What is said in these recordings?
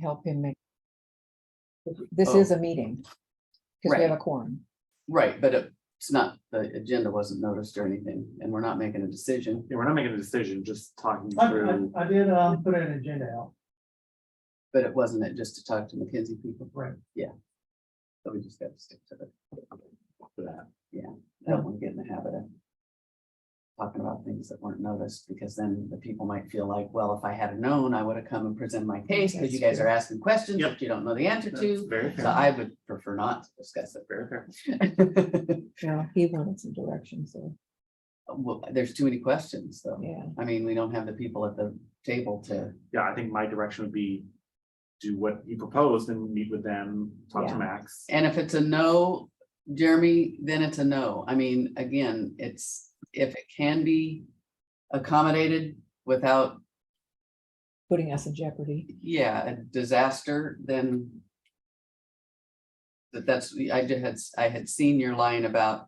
help him make. This Oh. is a meeting. Because we have a quorum. Right, but it's not, the agenda wasn't noticed or anything, and we're not making a decision. Yeah, we're not making a decision, just talking I through. did, put an agenda out. But it wasn't it just to talk to McKinsey people? Right. Yeah. So we just got to stick to that. I don't want to get in the habit of talking about things that weren't noticed, because then the people might feel like, well, if I had known, I would have come and presented my case, because you guys are asking questions Yep. that you don't know the answer That's to. very So fair. I would prefer not to discuss it. Very fair. Yeah, he wanted some direction, so, Well, there's too many questions, though. yeah. I mean, we don't have the people at the table to, Yeah, I think my direction would be do what you proposed and meet with them, talk to Yeah. Max. and if it's a no, Jeremy, then it's a no. I mean, again, it's, if it can be accommodated without, Putting us in jeopardy. yeah, a disaster, then that's, I had seen your line about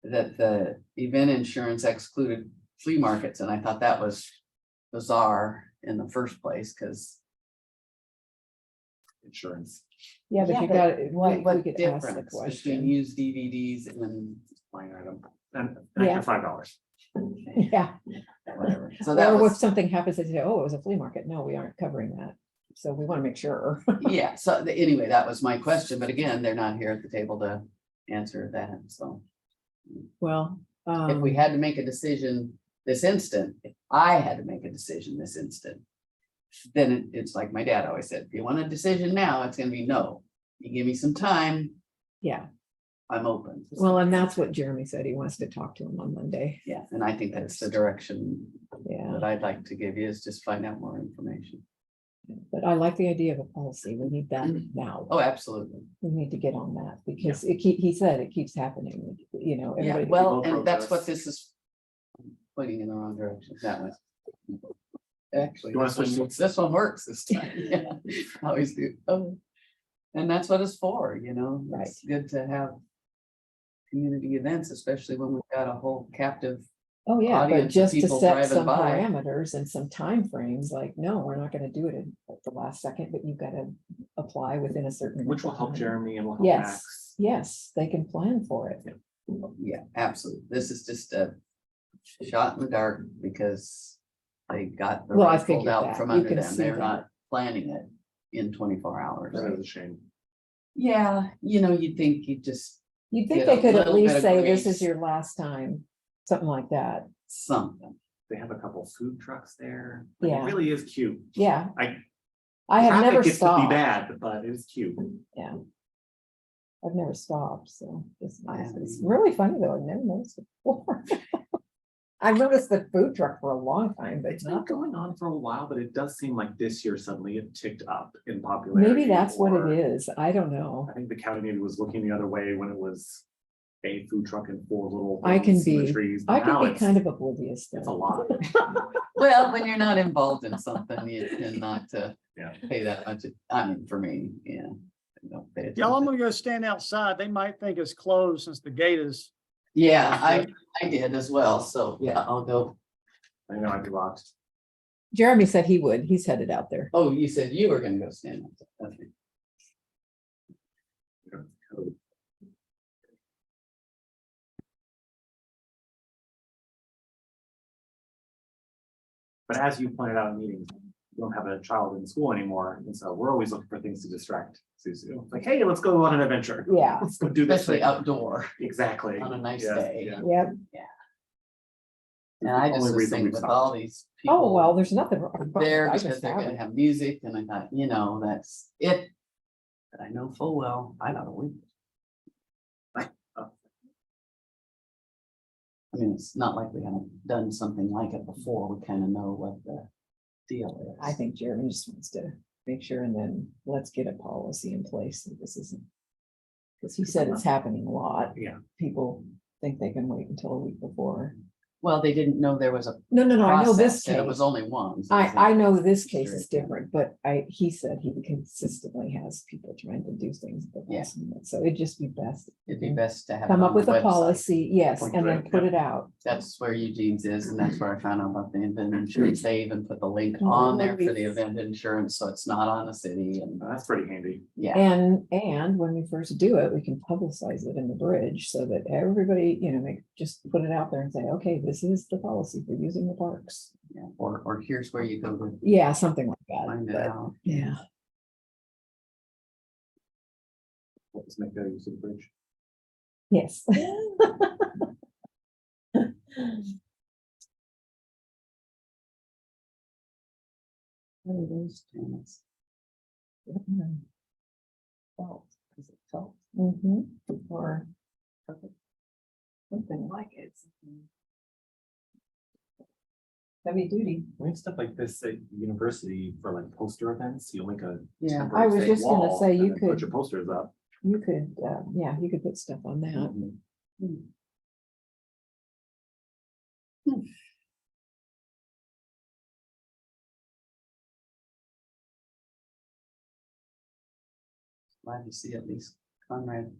that the event insurance excluded flea markets, and I thought that was bizarre in the first place, because Insurance Yeah, but Yeah, you but got, we what could ask the difference between question. used DVDs and line item and an Yeah. extra $5. Yeah, whatever? So that or if was, something happens, they say, oh, it was a flea market. No, we aren't covering that. So we want to make sure. yeah, so anyway, that was my question, but again, they're not here at the table to answer that, so. Well. If we had to make a decision this instant, if I had to make a decision this instant, then it's like my dad always said, if you want a decision now, it's gonna be no. You give me some time, Yeah, I'm open. well, and that's what Jeremy said. He wants to talk to him on Monday. Yeah, and I think that's the direction Yeah, that I'd like to give you, is just find out more information. but I like the idea of a policy. We need that now. Oh, absolutely. We need to get on that because he said it keeps happening, you know. Yeah, everybody- well, People and that's what protest. this is pointing in the wrong direction, that one. Actually, You wanna this one works this time, yeah, I always do. Oh. And that's what it's for, you know, it's good to have community events, especially when we've got a whole captive. Oh, yeah, but audience of just to people set driving some by. parameters and some timeframes, like, no, we're not gonna do it at the last second, but you've got to apply within a certain. Which will help time. Jeremy and will help Yes, Max. yes, they can plan for it. Yeah, absolutely. This is just a shot in the dark because they got the Well, I rug pulled figured out that. from You under can them. see They're that. not planning it in 24 hours. That is a shame. Yeah, you know, you'd think you just You'd think Get they a could at little bit least of say, this grace. is your last time, something like that. something. They have a couple food trucks there. Like, Yeah. It really is cute. Yeah. I- I have Traffic never gets to be stopped. bad, but it is cute. Yeah. I've never stopped, so I haven't it's either. really funny though. I've never noticed it before. I've noticed the food truck for a long time, but It's been not, going on for a while, but it does seem like this year suddenly it ticked up in popularity. maybe that's what or- it is. I don't know. I think the county maybe was looking the other way when it was a food truck and 4 little. I can things in the be- trees. I Now can be it's- kind of oblivious. It's a though. lot. Well, when you're not involved in something, you tend not to Yeah. pay that much. I mean, for me, yeah. I don't pay Y'all, I'm attention. gonna go stand outside. They might think it's closed since the gate is. Yeah, I did as well. So yeah, I'll go. I know I'd be lost. Jeremy said he would. He's headed out there. Oh, you said you were gonna go stand up. Okay. But as you pointed out in meetings, you don't have a child in school anymore, and so we're always looking for things to distract Susu. Like, hey, let's go on an adventure. Yeah. Let's go do this Especially thing. outdoor Exactly. on a nice Yeah, day. yeah. Yep. And I Only just was reason thinking we with stopped. all these people. Oh, well, there's nothing wrong. There I because just they're have gonna it. have music, and I thought, you know, that's it. But I know full well, I know we. I mean, it's not like we haven't done something like it before. We kind of know what the deal is. I think Jeremy just wants to make sure and then let's get a policy in place. That this isn't. Because he said it's happening a lot. Yeah. People think they can wait until a week before. Well, they didn't know there was a No, I know this process, and it was case. only one. so I know this case Sure, is yeah. different, but he said he consistently has people trying to do things at the Yeah. last minute, so it'd just be best. It'd be best to have. it Come on up with the a website. policy, yes, Point and to then it, put yeah. it out. That's where Eugene's is, and that's where I found out about the event insurance. They even put the link Oh, on that there would for be- the event insurance, so it's not on the city and, That's pretty handy. yeah. And when we first do it, we can publicize it in the bridge so that everybody, just put it out there and say, okay, this is the policy for using the parks. Yeah, or here's where you go to Yeah, something like that, find it but, out. yeah. Let's make that use of the bridge. Yes. What are those tenants? Felt, is it felt Mhm. or something like it? Heavy duty. We have stuff like this at university for like poster events. You'll make a. Yeah. temporary I was fake just gonna wall say, and you then Put could- your posters up. You could, you could put stuff on that. Mhm. Glad to see at least Conrad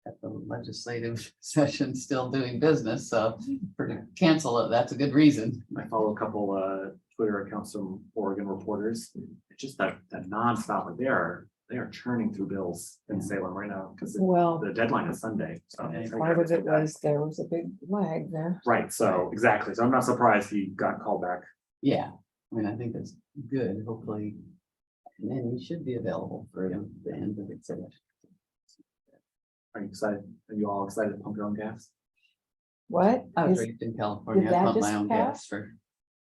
at the legislative session still doing business, so to cancel it, that's a good reason. I follow a couple Twitter accounts from Oregon reporters. It's just that nonstop. They are churning through bills in Yeah. Salem right now because Well, the deadline is Sunday. So Okay. part of it was, there was a big lag there. right. So exactly. So I'm not surprised he got called back. Yeah, I mean, I think that's good, hopefully. And then you should be available for the end of it. Are you excited? Are you all excited to pump your own gas? What? I was Is- raised in California, I that pump my just own pass? gas for.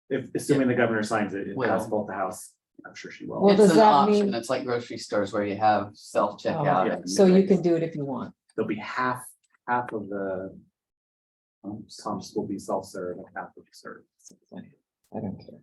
If assuming the governor signs it, it Will. passes both the House. I'm sure she will. Well, It's does an that option, mean- it's like grocery stores where you have self-checkout. Oh, and So you like- can do it if you want. There'll be half of the pumps will be self-serve and half will be served. I don't care.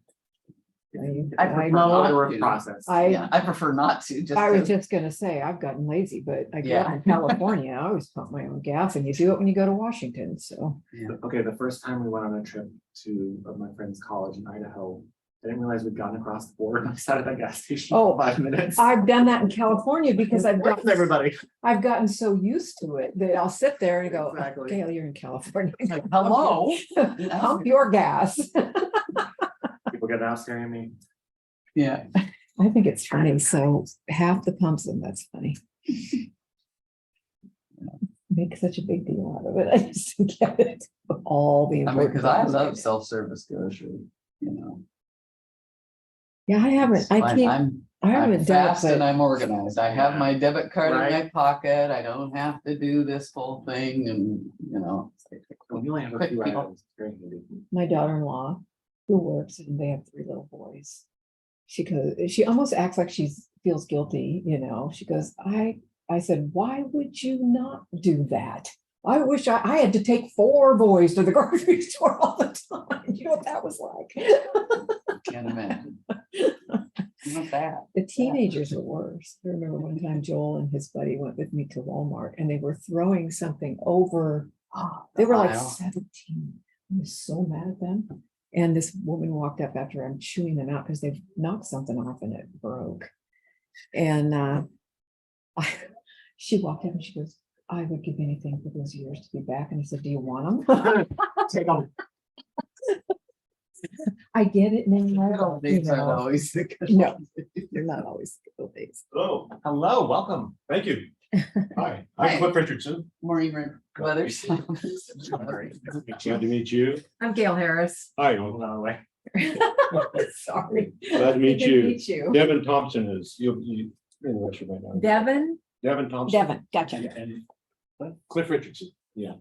I I prefer know- not to. Process. Yeah, I prefer not to, just. I was to- just gonna say, I've gotten lazy, but I grew up Yeah. in California, I always pump my own gas, and you do it when you go to Washington, so. Yeah. Okay, the first time we went on a trip to my friend's college in Idaho, I didn't realize we'd gotten across the border. I sat at that gas station Oh, for 5 minutes. I've done that in California because I've Where's gotten, everybody. I've gotten so used to it that I'll sit there and go, Exactly. Gail, you're in California. Like, hello? Pump your gas. People get out staring at me. Yeah. I think it's funny, so half the pumps, and that's funny. Make such a big deal out of it, I just don't get it, of all the. I mean, important because I things. love self-service grocery, you know. Yeah, I haven't, It's I fine. can't, I'm I haven't done it, fast and but I'm organized. I have my debit card in my Right. pocket. I don't have to do this whole thing and, you know. When you only have a Quick few people. items, it's very handy. my daughter-in-law, who works, and they have 3 little boys. She almost acts like feels guilty, she goes, I said, why would you not do that? I wish I had to take 4 boys to the grocery store all the time. You know what that was like? Can't imagine. Not bad. The teenagers are worse. I remember one time Joel and his buddy went with me to Walmart and they were throwing something over. They were like Aisle. 17. I was so mad at them. And this woman walked up after I'm chewing them out because they've knocked something off and it broke. And she walked up and she goes, I would give anything for those years to be back. And I said, do you want them? Take them. I get it Good now. old days aren't always the good No. ones. They're not always good old days. Hello, Hello, welcome. thank you. Hi, Hi. I'm Cliff Richardson. Maureen Weathers. Glad to meet you. I'm Gail Harris. Hi, Hold on, wait. Sorry. glad to meet Good you. Meet you. Devin Thompson is, you, what you might know. Devin? Devin Thompson. Devin, gotcha. And Cliff Richardson, yeah.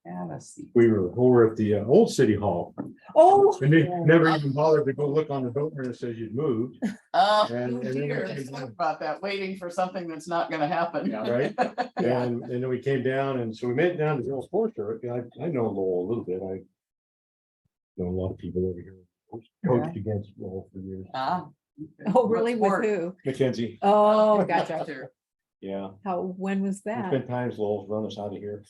Have a seat. We were over at the old city hall. Oh. And they never even bothered to go look on the door that says you'd moved, Oh, And- and then dear, we let's came talk down. about that, waiting for something that's not gonna happen. Yeah. right? Yeah. And then we came down, and so we made it down to the old sports store. I know Lowell a little bit. I know a lot of people over here. Coached against Lowell for years. Ah. okay. Oh, really? What With sport? who? Mackenzie, Oh, gotcha. Sure. Yeah, when was there's that? been times Lowell's run us out of here.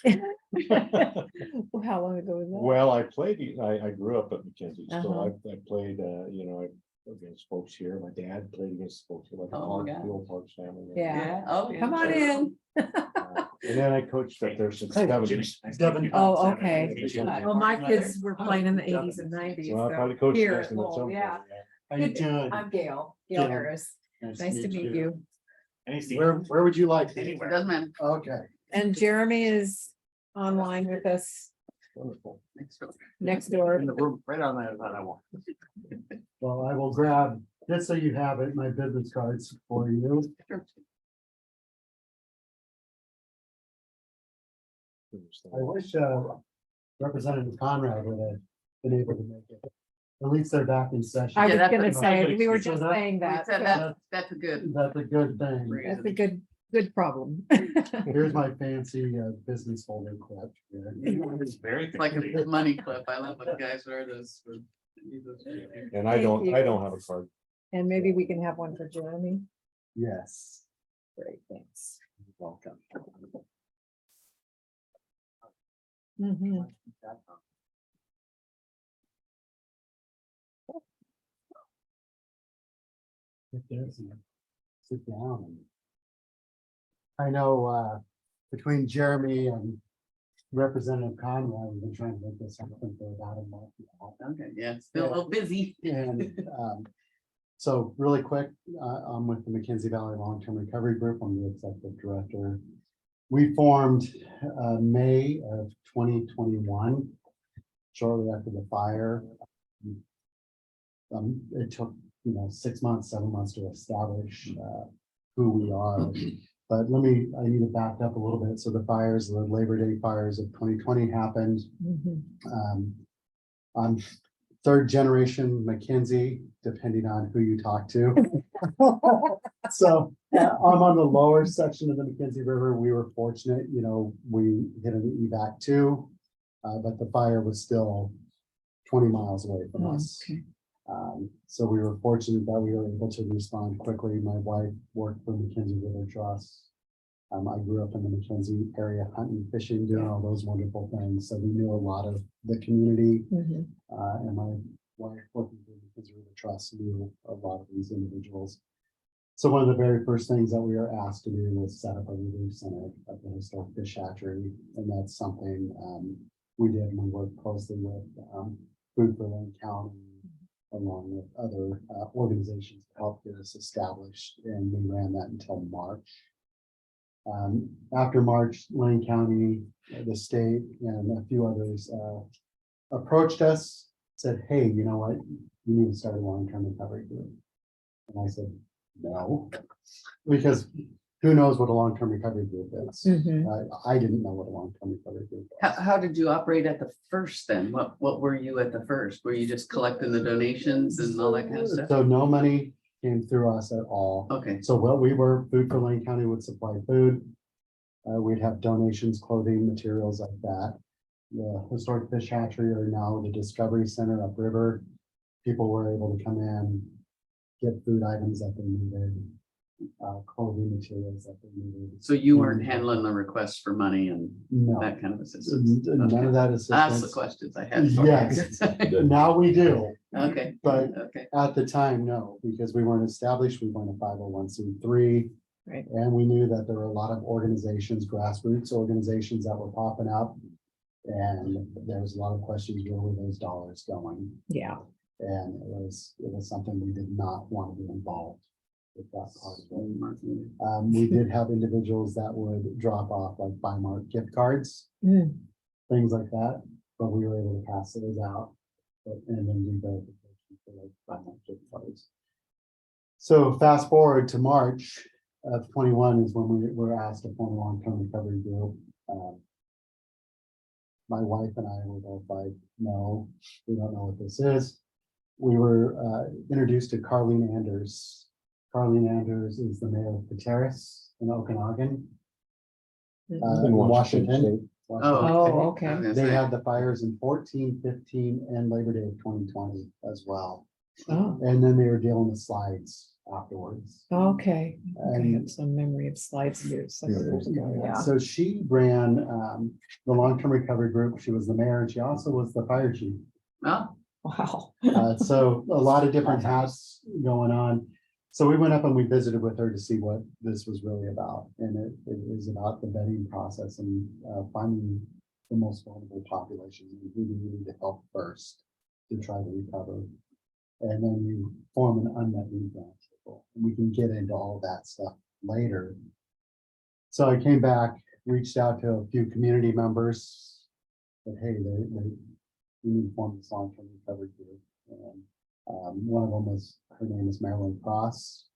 Well, how long ago was that? Well, I played, I grew up at Mackenzie, so Uh-huh. I played, you know, against folks here. My dad played against folks here, like Oh, Mark, yeah. the old Parks family. Yeah. Oh, Come on in. And then I coached up there since Hey, seventies. Devin. Oh, okay. Hi. Well, my kids were playing in the eighties and nineties. So I probably coached Here against at them at Lowell, some point. yeah. How you doing? I'm Gail Gail. Harris. Nice to meet you. Where would you like? to- It doesn't matter. Okay. And Jeremy is online with us Wonderful. Next door. next door. In the room, right on that one. Well, I will grab, just so you have it, my business cards for you. I wish Representative Conrad would have been able to make it. At least they're back in session. I was that's gonna a- say, we were So just that- saying We that. said so that's a good. That's a good thing. That's a good problem. Here's my fancy business folder clip here. It's very. It's like a money clip. I love when guys wear those. And I Thank don't you. have a card. And maybe we can have one for Jeremy. Yes. Great, thanks. Welcome. Mhm. Sit there, sit down. I know between Jeremy and Representative Conrad, we've been trying to make this happen for about a month now. Okay, yeah, still a little busy. And so really quick, I'm with the McKenzie Valley Long-Term Recovery Group. I'm the executive director. We formed May of 2021, shortly after the fire. It took, 6 months, 7 months to establish who we are. But I need to back up a little bit. So the fires, the Labor Day fires of 2020 happened. Mhm. I'm third generation McKenzie, depending on who you talk to. So I'm on the lower section of the McKenzie River. We were fortunate, we hit an evac too, but the fire was still 20 miles away from Oh, us. okay. So we were fortunate that we were able to respond quickly. My wife worked for McKenzie River Trust. I grew up in the McKenzie area hunting, fishing, doing all those wonderful things. So we knew a lot of the community. Mhm. And my wife working for the McKenzie River Trust knew a lot of these individuals. So one of the very first things that we were asked to do was set up a relief center at the historic fish hatchery. And that's something we did. We worked closely with Food for Lane County, along with other organizations to help get us established, and we ran that until March. After March, Lane County, the state, and a few others approached us, said, "Hey, you know what? You need to start a long-term recovery group." And I said, "No," because who knows what a long-term recovery group is? Mhm. I didn't know what a long-term recovery group was. How did you operate at the first then? What were you at the first? Were you just collecting the donations and all that kind of stuff? So no money came through us at all. Okay, So what we were, Food for Lane County would supply food. We'd have donations, clothing, materials like that. The historic fish hatchery or now the Discovery Center upriver. People were able to come in, get food items that they needed, clothing materials that they needed. so you weren't handling the requests for money and No, that kind of assistance? none Okay. of that That's the assistance. questions I had. Yes. Now we do. Okay, But okay, at the time, no, because we weren't established, we weren't a 501c3. Right. And we knew that there were a lot of organizations, grassroots organizations that were popping up. And there was a lot of questions, where were those dollars going? Yeah. And it was something we did not want to be involved with that part of it. We did have individuals that would drop off like Bimart gift cards, Mm. things like that, but we were able to pass those out. And then do verification for like Bimart gift cards. So fast forward to March of 21 is when we were asked to form a long-term recovery group. My wife and I were both like, no, we don't know what this is. We were introduced to Carlene Anders. Carlene Anders is the mayor of Pateros in Okanagan, Mhm. in Washington Washington. Oh, okay. I was gonna They say, had the fires in 14, 15, and Labor Day of 2020 as well. Oh, And then they were dealing with slides afterwards. Okay. I And have some memory of slides years, several years ago, yeah. so she ran the long-term recovery group. She was the mayor and she also was the fire chief. Oh, Wow. So a lot of different hats going on. So we went up and we visited with her to see what this was really about. And it is about the vetting process and finding the most vulnerable populations and who do we need to help first to try to recover. And then you form an unmet need roundtable. And we can get into all that stuff later. So I came back, reached out to a few community members. But hey, we need to form this long-term recovery group. And one of them was, her name is Marilyn Cross.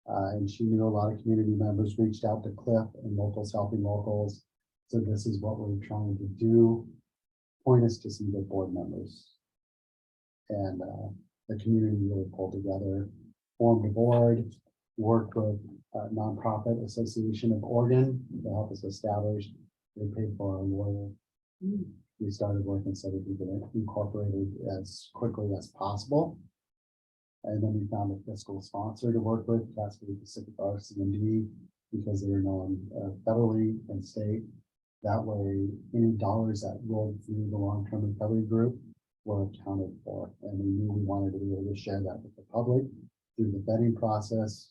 And she knew a lot of community members, reached out to Cliff and Locals Helping Locals. So this is what we're trying to do. Point us to some good board members. And the community really pulled together, formed a board, worked with Nonprofit Association of Oregon to help us establish. They paid for our lawyer. We started working so that we could incorporate it as quickly as possible. And then we found a fiscal sponsor to work with, Cascade Pacific RCMD, because they were known federally and state. That way, any dollars that rolled through the long-term recovery group were accounted for. And we knew we wanted to be able to share that with the public through the vetting process.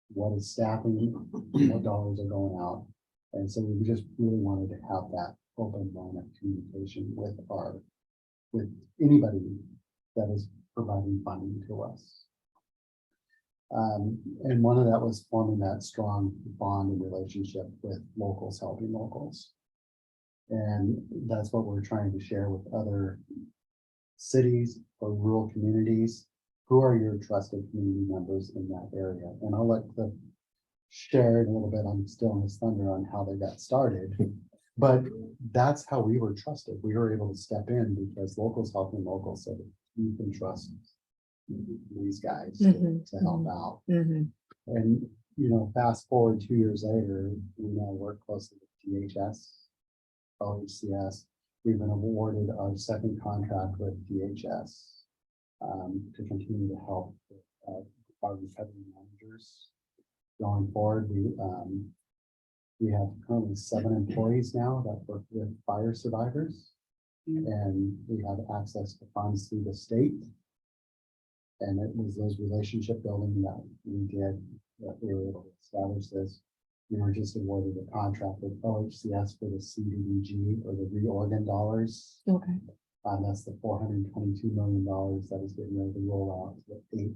What is staffing, what dollars are going out. And so we just really wanted to have that open line of communication with anybody that is providing funding to us. And one of that was forming that strong bond and relationship with Locals Helping Locals. And that's what we're trying to share with other cities or rural communities. Who are your trusted community members in that area? And I'll let Cliff share it a little bit. I'm still in his thunder on how they got started. But that's how we were trusted. We were able to step in because Locals Helping Locals said, you can trust these guys to help out. Mhm. And, you know, fast forward 2 years later, we now work closely with DHS, OHCS. We've been awarded our second contract with DHS to continue to help with, our recovery managers. Going forward, we have currently 7 employees now that work with fire survivors. And we have access to funds through the state. And it was those relationship building that we did, that we were able to establish this. We were just awarded a contract with OHCS for the CDBG or the reorgan dollars. Okay. That's the $422 million that is getting ready to roll out to the 8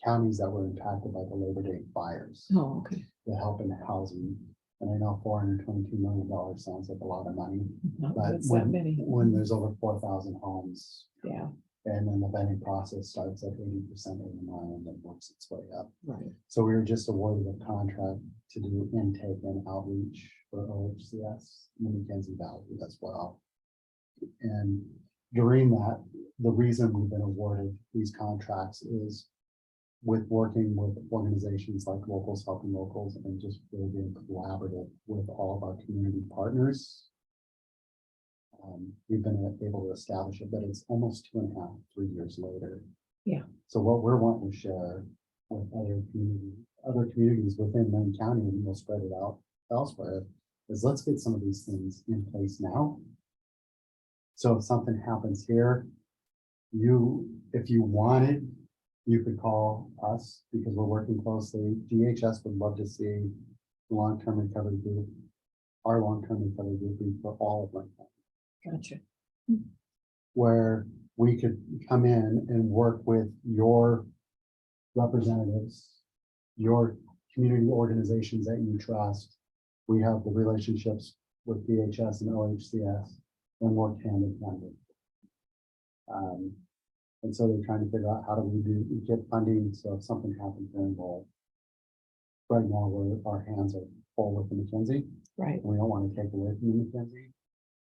counties that were impacted by the Labor Day fires Oh, okay. to help in housing. And I know $422 million sounds like a lot of money, Not but that's that many. when there's over 4,000 homes, Yeah, and then the vetting process starts at 80% of the mile and then works its way up. right. So we were just awarded a contract to do intake and outreach for OHCS in the Mackenzie Valley as well. And during that, the reason we've been awarded these contracts is with working with organizations like Locals Helping Locals and just really being collaborative with all of our community partners. We've been able to establish it, but it's almost 2.5, 3 years later. Yeah. So what we're wanting to share with other communities within Lane County, and we'll spread it out elsewhere, is let's get some of these things in place now. So if something happens here, if you wanted, you could call us because we're working closely. DHS would love to see the long-term recovery group, our long-term recovery group be for all of Lane County, Gotcha. where we could come in and work with your representatives, your community organizations that you trust. We have the relationships with DHS and OHCS and work hand in hand. And so they're trying to figure out how do we get funding. So if something happens, they're involved. Right now, our hands are full with the Mackenzie. Right. We don't want to take away from the Mackenzie,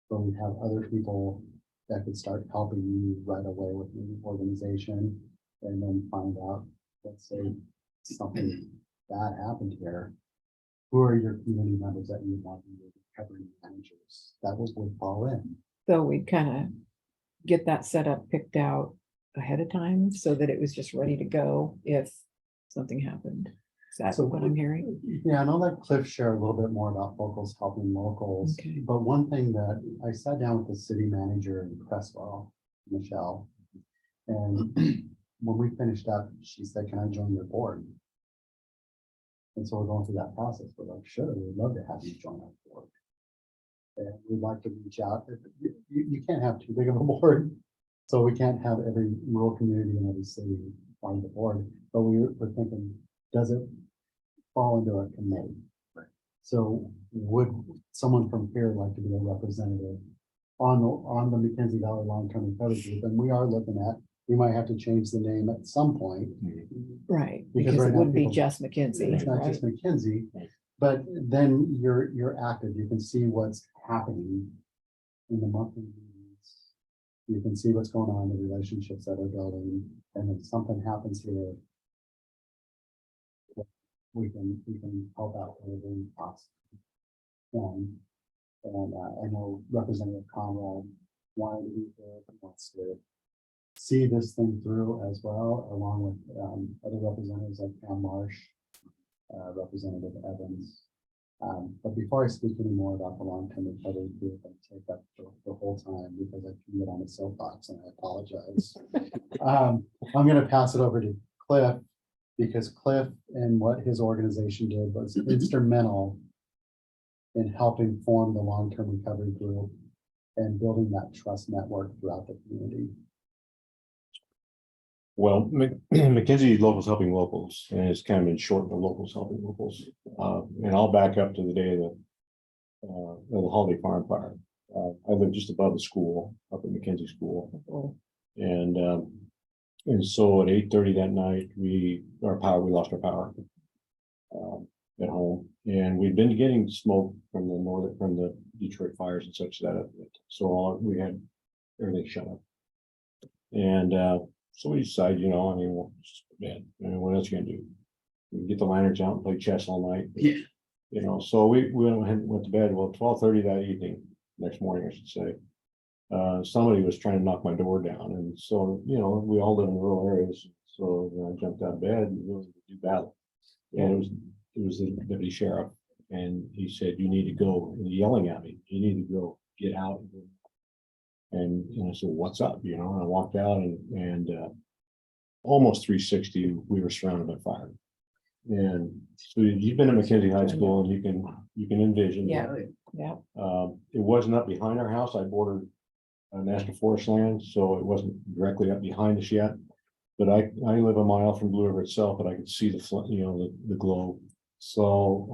but we have other people that could start helping you right away with the organization and then find out, let's say something bad happened here. Who are your community members that you want to be recovery managers? That would fall in. So we'd kind of get that set up, picked out ahead of time so that it was just ready to go if something happened. Is that So- what I'm hearing? Yeah, and I'll let Cliff share a little bit more about locals helping locals. Okay. But one thing that I sat down with the city manager in Crestwell, Michelle. And when we finished up, she said, can I join your board? And so we're going through that process. We're like, sure, we'd love to have you join our board. And we'd like to reach out. You can't have too big of a board. So we can't have every rural community in every city on the board, but we're thinking, does it fall into a committee? Right. So would someone from here like to be a representative on the Mackenzie Valley Long-Term Recovery Group? And we are looking at, we might have to change the name at some point. Right, Because because right it now wouldn't be people- just McKinsey, It's not right? just Mackenzie, Right. but then you're active. You can see what's happening in the monthly meetings. You can see what's going on, the relationships that are building, and if something happens here, we can help out wherever we possibly can. And I know Representative Conrad wanted to be there, but wants to see this thing through as well, along with other representatives like Pam Marsh, Representative Evans. But before I speak any more about the long-term recovery group, I take up the whole time because I can get on a soapbox and I apologize. I'm gonna pass it over to Cliff, because Cliff and what his organization did was instrumental in helping form the long-term recovery group and building that trust network throughout the community. Well, Mackenzie Locals Helping Locals, and it's kind of been short to Locals Helping Locals. And I'll back up to the day of the Holiday Farm Fire. I live just above the school, up at Mackenzie School. Oh, And so at 8:30 that night, we lost our power. At home, and we'd been getting smoke from the Detroit fires and such so we had everything shut up. And so we decided, well, what else you gonna do? We get the lanterns out and play chess all night. Yeah. So we went to bed. Well, 12:30 that evening, next morning, I should say. Somebody was trying to knock my door down, and so, we all live in rural areas, so I jumped out of bed and really do battle. And it was the deputy sheriff, and he said, you need to go, and yelling at me, you need to go, get out. And I said, what's up? And I walked out and almost 360, we were surrounded by fire. And so you've been at Mackenzie High School, and you can envision. Yeah. Yeah, It wasn't up behind our house. I bordered National Forest land, so it wasn't directly up behind us yet. But I live a mile from Blue River itself, but I could see the glow. So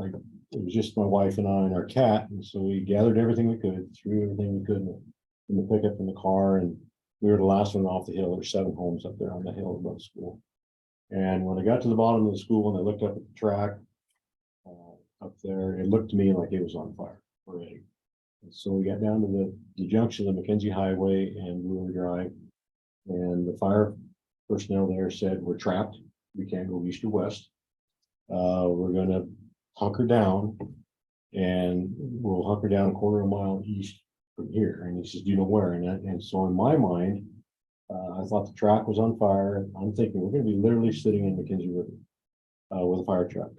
it was just my wife and I and our cat, and so we gathered everything we could, threw everything we could in the pickup in the car, and we were the last one off the hill. There's 7 homes up there on the hill above the school. And when I got to the bottom of the school and I looked up at the track up there, it looked to me like it was on fire already. And so we got down to the junction of Mackenzie Highway and Blue River Drive, and the fire personnel there said, we're trapped. We can't go east or west. We're gonna hunker down, and we'll hunker down a quarter of a mile east from here. And he says, do you know where? And so in my mind, I thought the track was on fire. I'm thinking we're gonna be literally sitting in Mackenzie River with a fire truck.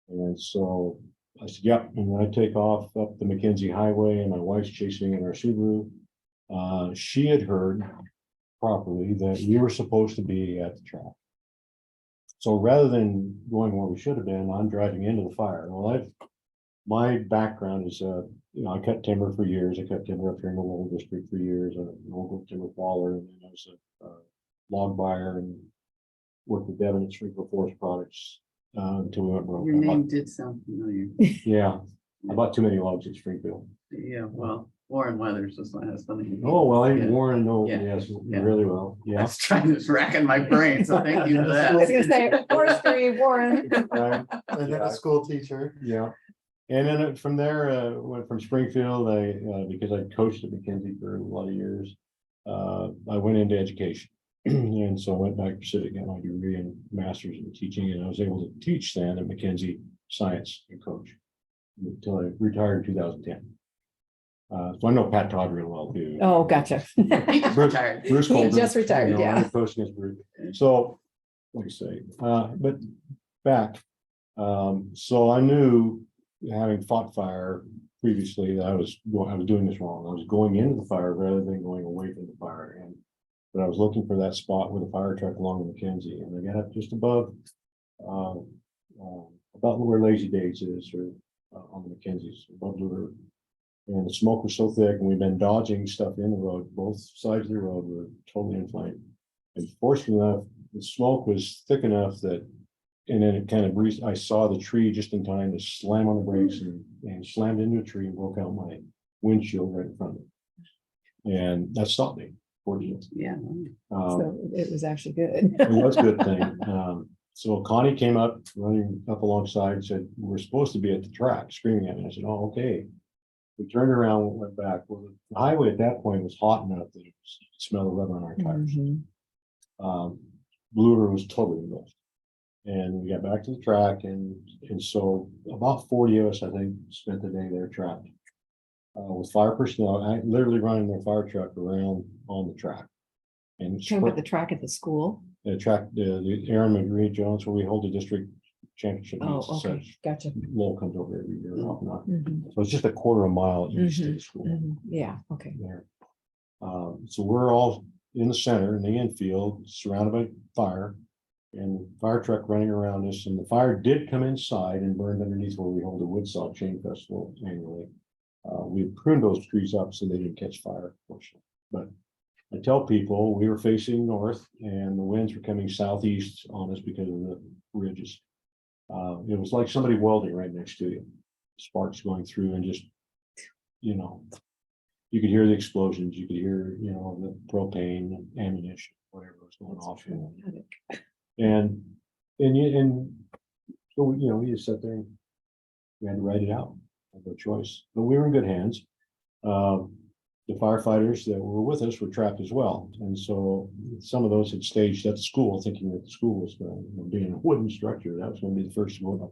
And so I said, yep. And I take off up the Mackenzie Highway, and my wife's chasing in our Subaru. She had heard properly that we were supposed to be at the track. So rather than going where we should have been, I'm driving into the fire. Well, my background is, I cut timber for years. I cut timber up here in the Lowell District for years, a local timber faller, and then I was a log buyer and worked with Devon at Springfield Forest Products until we went broke. Your name did sound familiar. Yeah, I bought too many logs at Springfield. Yeah, well, Warren Weathers was my husband. Oh, well, I Yeah. Warren, Yeah. yes, Yeah. really well. I Yeah. was trying to rack in my brain, so thank you for I was that. gonna say, forestry, Warren. Right. And then a school teacher. Yeah, and then from there, went from Springfield, because I coached at Mackenzie for a lot of years. I went into education, and so I went back to Pacific, got my degree in master's in teaching, and I was able to teach then at Mackenzie Science and coach until I retired in 2010. So I know Pat Todd real well too. Oh, gotcha. He just retired. Bruce He Colvin, just retired, I yeah. coached against Bruce. So like I say, but back. So I knew, having fought fire previously, that I was doing this wrong. I was going into the fire rather than going away from the fire, and but I was looking for that spot with a fire truck along the Mackenzie, and I got up just above, about where Lazy Days is, or on the Mackenzie's, above Blue River. And the smoke was so thick, and we've been dodging stuff in the road. Both sides of the road were totally inflamed. And fortunately enough, the smoke was thick enough that, and then it kind of breezed, I saw the tree just in time to slam on the brakes and slammed into a tree and broke out my windshield right in front of me. And that stopped me, fortunately. Yeah. So it was actually good. It was a good thing. So Connie came up, running up alongside, said, "We're supposed to be at the track," screaming at me. I said, "Oh, okay." We turned around and went back. Well, the highway at that point was hot enough that you could smell the rubber on our tires. Mhm. Blue River was totally engulfed. And we got back to the track, and so about 40 of us, I think, spent the day there trapped. With fire personnel, I literally running their fire truck around on the track. And Talking about the track at the school. the track, the Aaron McGree Jones, where we hold the district championship Oh, meets and okay, such. gotcha. Lowell comes over every year, off and on. Mhm, So it's just a quarter of a mile east of the school mhm. Yeah, okay. there. So we're all in the center, in the infield, surrounded by fire. And fire truck running around us, and the fire did come inside and burned underneath where we hold the Woodstock Chain Festival annually. We pruned those trees up so they didn't catch fire, fortunately. But I tell people, we were facing north and the winds were coming southeast on us because of the ridges. It was like somebody welding right next to you. Sparks going through, and just, you know, you could hear the explosions, you could hear, you know, the propane, ammunition, whatever was going That's off. You know. dramatic. And so, you know, we just sat there and we had to write it out, had no choice, but we were in good hands. The firefighters that were with us were trapped as well, and so some of those had staged at the school, thinking that the school was going, you know, being a wooden structure, that was going to be the first to go up.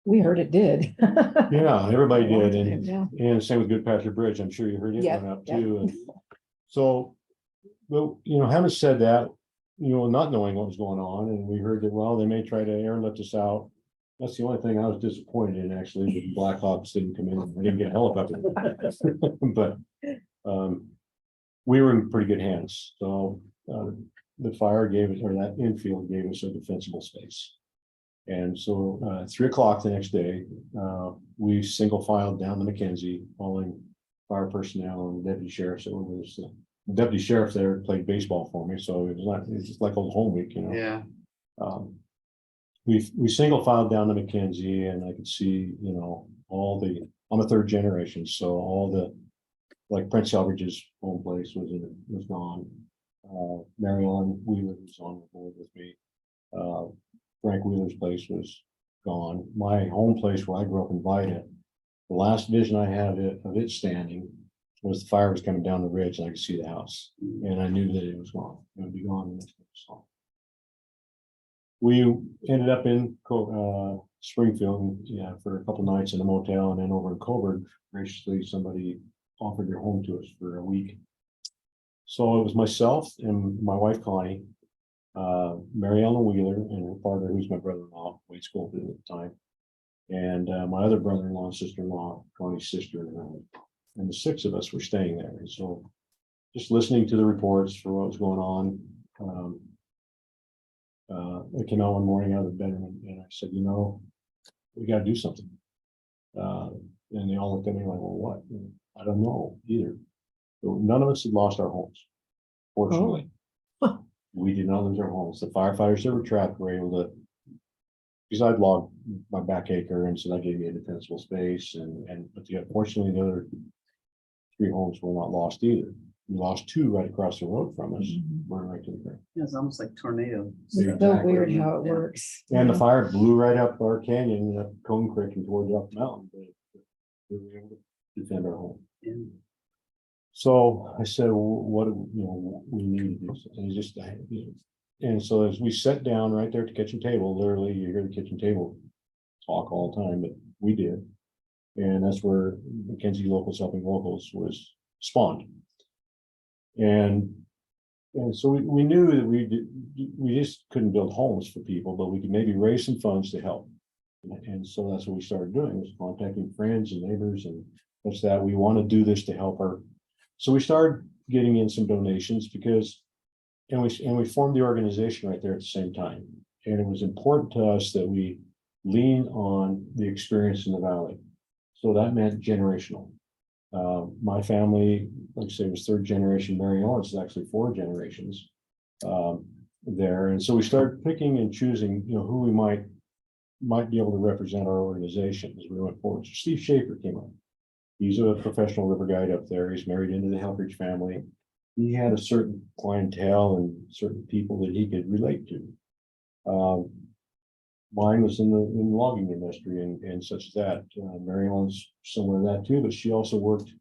We heard it did. Yeah, everybody A long did, time, and yeah. same with Goodpasture Bridge, I'm sure you heard it Yeah, went up yeah. too. And so, well, you know, having said that, you know, not knowing what was going on, and we heard that, well, they may try to airlift us out. That's the only thing I was disappointed in, actually, that Blackhawks didn't come in, we didn't get a helicopter. But, we were in pretty good hands, so, the fire gave us, or that infield gave us a defensible space. And so, 3 o'clock the next day, we single filed down the Mackenzie, following fire personnel and deputy sheriffs that were with us. The deputy sheriff there played baseball for me, so it's just like old home week, you know. Yeah. We single filed down to Mackenzie, and I could see, you know, I'm a third generation, so all the, like Prince Selfridge's home place was gone. Mary Ellen Wheeler was on board with me. Frank Wheeler's place was gone. My home place where I grew up in Vida, the last vision I had of it standing was the fire was coming down the ridge, and I could see the house, and I knew that it was gone. It would be gone the next day. We ended up in Springfield, yeah, for a couple nights in a motel, and then over in Coburg, graciously, somebody offered their home to us for a week. So it was myself and my wife Connie, Mary Ellen Wheeler, and her partner, who's my brother-in-law, Wade Schofield at the time, and my other brother-in-law and sister-in-law, Connie's sister, and the 6 of us were staying there. And so, just listening to the reports for what was going on. I came out one morning out of the bedroom, and I said, you know, we gotta do something. And they all looked at me like, well, what? And I don't know either. So none of us had lost our homes, fortunately. We did not lose our homes. The firefighters that were trapped were able to, because I'd logged my back acre, and so that gave me a defensible space, but fortunately, the other 3 homes were not lost either. We lost 2 right across the road from us, burned right to the ground. It's almost like tornado. It's so Exactly. weird how it Yeah. works. And the fire blew right up our canyon, up Cone Creek and towards up the mountain, but we were able to defend our home. Yeah. So I said, well, what, do you know, we need to do, and just, you know, and so as we sat down right there at the kitchen table, literally, you hear the kitchen table talk all the time, but we did. And that's where Mackenzie Locals Helping Locals was spawned. And And so we knew that we just couldn't build homes for people, but we could maybe raise some funds to help. And so that's what we started doing, was contacting friends and neighbors and what's that, we want to do this to help her. So we started getting in some donations because, and we formed the organization right there at the same time. And it was important to us that we lean on the experience in the valley. So that meant generational. My family, like I say, was third generation. Mary Ellen's is actually 4 generations there. And so we started picking and choosing, who we might be able to represent our organization as we went forward. So Steve Schaefer came up. He's a professional river guide up there. He's married into the Helfrich family. He had a certain clientele and certain people that he could relate to. Mine was in the logging industry and such as that. Mary Ellen's similar to that too, but she also worked,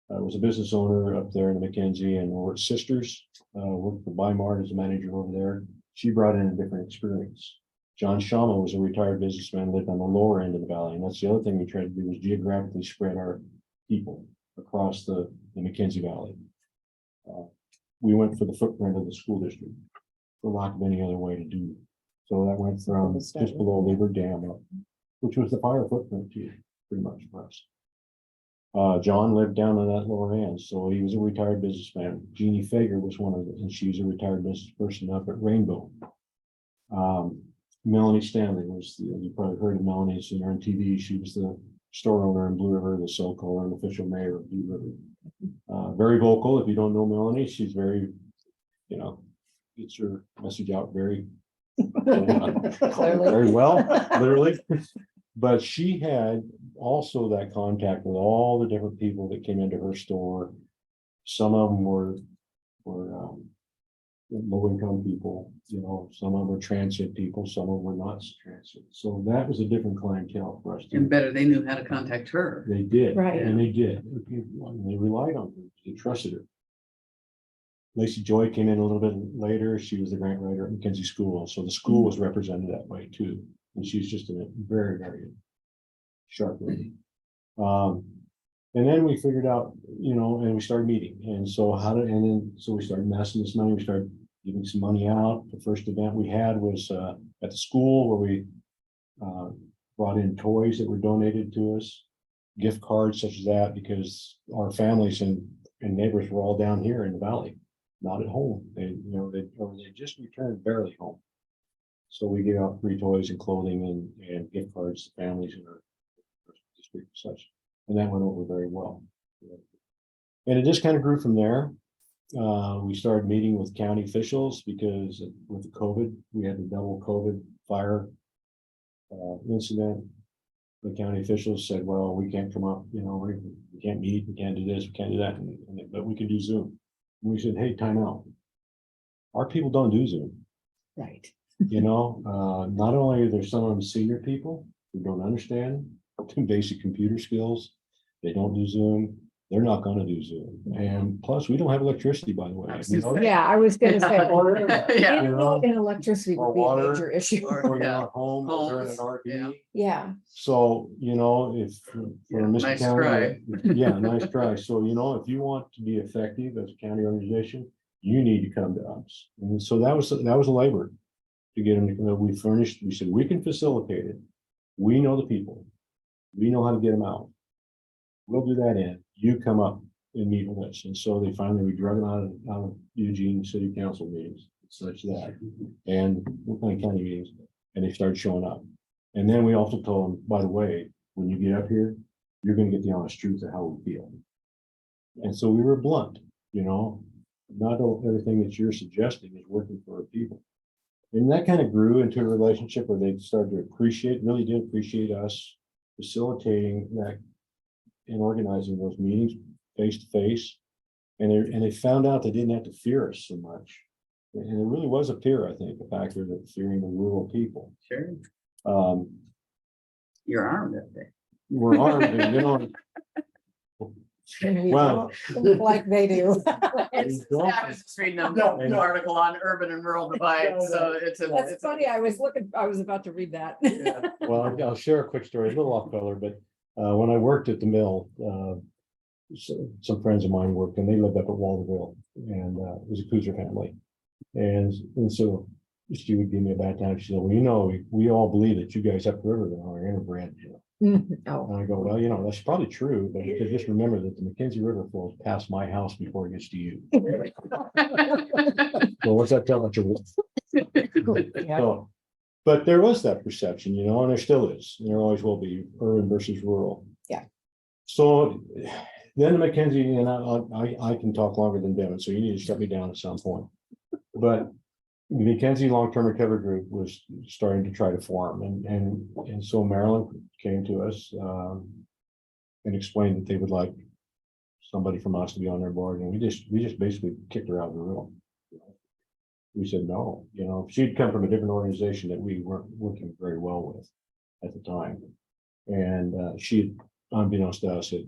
was a business owner up there in McKenzie, and we're sisters, worked for Weimar as a manager over there. She brought in a different experience. John Shama was a retired businessman, lived on the lower end of the valley, and that's the other thing we tried to do, was geographically spread our people across the McKenzie Valley. We went for the footprint of the school district, for lack of any other way to do. So that went from just below Labor Dam up, which was the fire footprint too, pretty much for us. John lived down on that lower end, so he was a retired businessman. Jeannie Fager was one of them, and she's a retired business person up at Rainbow. Melanie Stanley was, you probably heard of Melanie, seen her on TV. She was the store owner in Blue River, the so-called unofficial mayor of Blue River. Very vocal. If you don't know Melanie, she's very, gets her message out very very well, literally. But she had also that contact with all the different people that came into her store. Some of them were low-income people, some of them were transient people, some of them were not transient. So that was a different clientele for us. And better, they knew how to contact her. They did, Right. and they did. They relied on her. They trusted her. Lacey Joy came in a little bit later. She was the grant writer at McKenzie School, so the school was represented that way too. And she's just a very, very sharp lady. And then we figured out, and we started meeting. And so so we started amassing this money. We started giving some money out. The first event we had was at the school, where we brought in toys that were donated to us, gift cards such as that, because our families and neighbors were all down here in the valley, not at home. They just returned barely home. So we gave out free toys and clothing and gift cards to families in our district and such. And that went over very well. And it just kind of grew from there. We started meeting with county officials because with the COVID, we had the double COVID fire incident. The county officials said, well, we can't come up, we can't meet, we can't do this, we can't do that, but we can do Zoom. And we said, hey, time out. Our people don't do Zoom. Right. Not only are there some of them senior people who don't understand basic computer skills, they don't do Zoom. They're not going to do Zoom. And plus, we don't have electricity, by the way. Yeah, I was gonna say. Yeah. And electricity Or would be a water, major issue. Or they're Yeah. not home, or they're in an Homes, RV. Yeah, So, if for Mr. Nice County, yeah, nice try. So, if you want to be effective as a county organization, you need to come to us. And so that was a labor to get them to come. We said, we can facilitate it. We know the people. We know how to get them out. We'll do that in. You come up and meet with us. And so we drug them out of Eugene City Council meetings, such that, and county meetings, and they started showing up. And then we also told them, by the way, when you get up here, you're going to get the honest truth of how we feel. And so we were blunt, not everything that you're suggesting is working for our people. And that kind of grew into a relationship where they started to really did appreciate us facilitating that and organizing those meetings face to face. And they found out they didn't have to fear us so much. And it really was a fear, I think, the factor that fearing the rural people. Sure. Um, You're armed up there. we're armed, and, and we Well- don't look like they do. I was just reading an article on urban and rural divide, so it's That's funny. I was about to read that. well, I'll share a quick story, a little off color, but when I worked at the mill, some friends of mine worked, and they lived up at Walterville, and it was a Kuzer family. And so she would give me a bad time. She said, well, you know, we all believe that you guys upriver are interbred. Oh, And I go, well, you know, that's probably true, but you should just remember that the Mackenzie River flows past my house before it gets to you. Well, what's that telling you? yeah, So, but there was that perception, you know, and there still is, and there always will be, urban versus rural. Yeah. So then the Mackenzie, and I can talk longer than Devin, so you need to shut me down at some point. But the Mackenzie Long-Term Recovery Group was starting to try to form, and so Maryland came to us, and explained that they would like somebody from us to be on their board, and we just basically kicked her out of the room. We said no, you know, she'd come from a different organization that we weren't working very well with at the time. And she, unbeknownst to us, had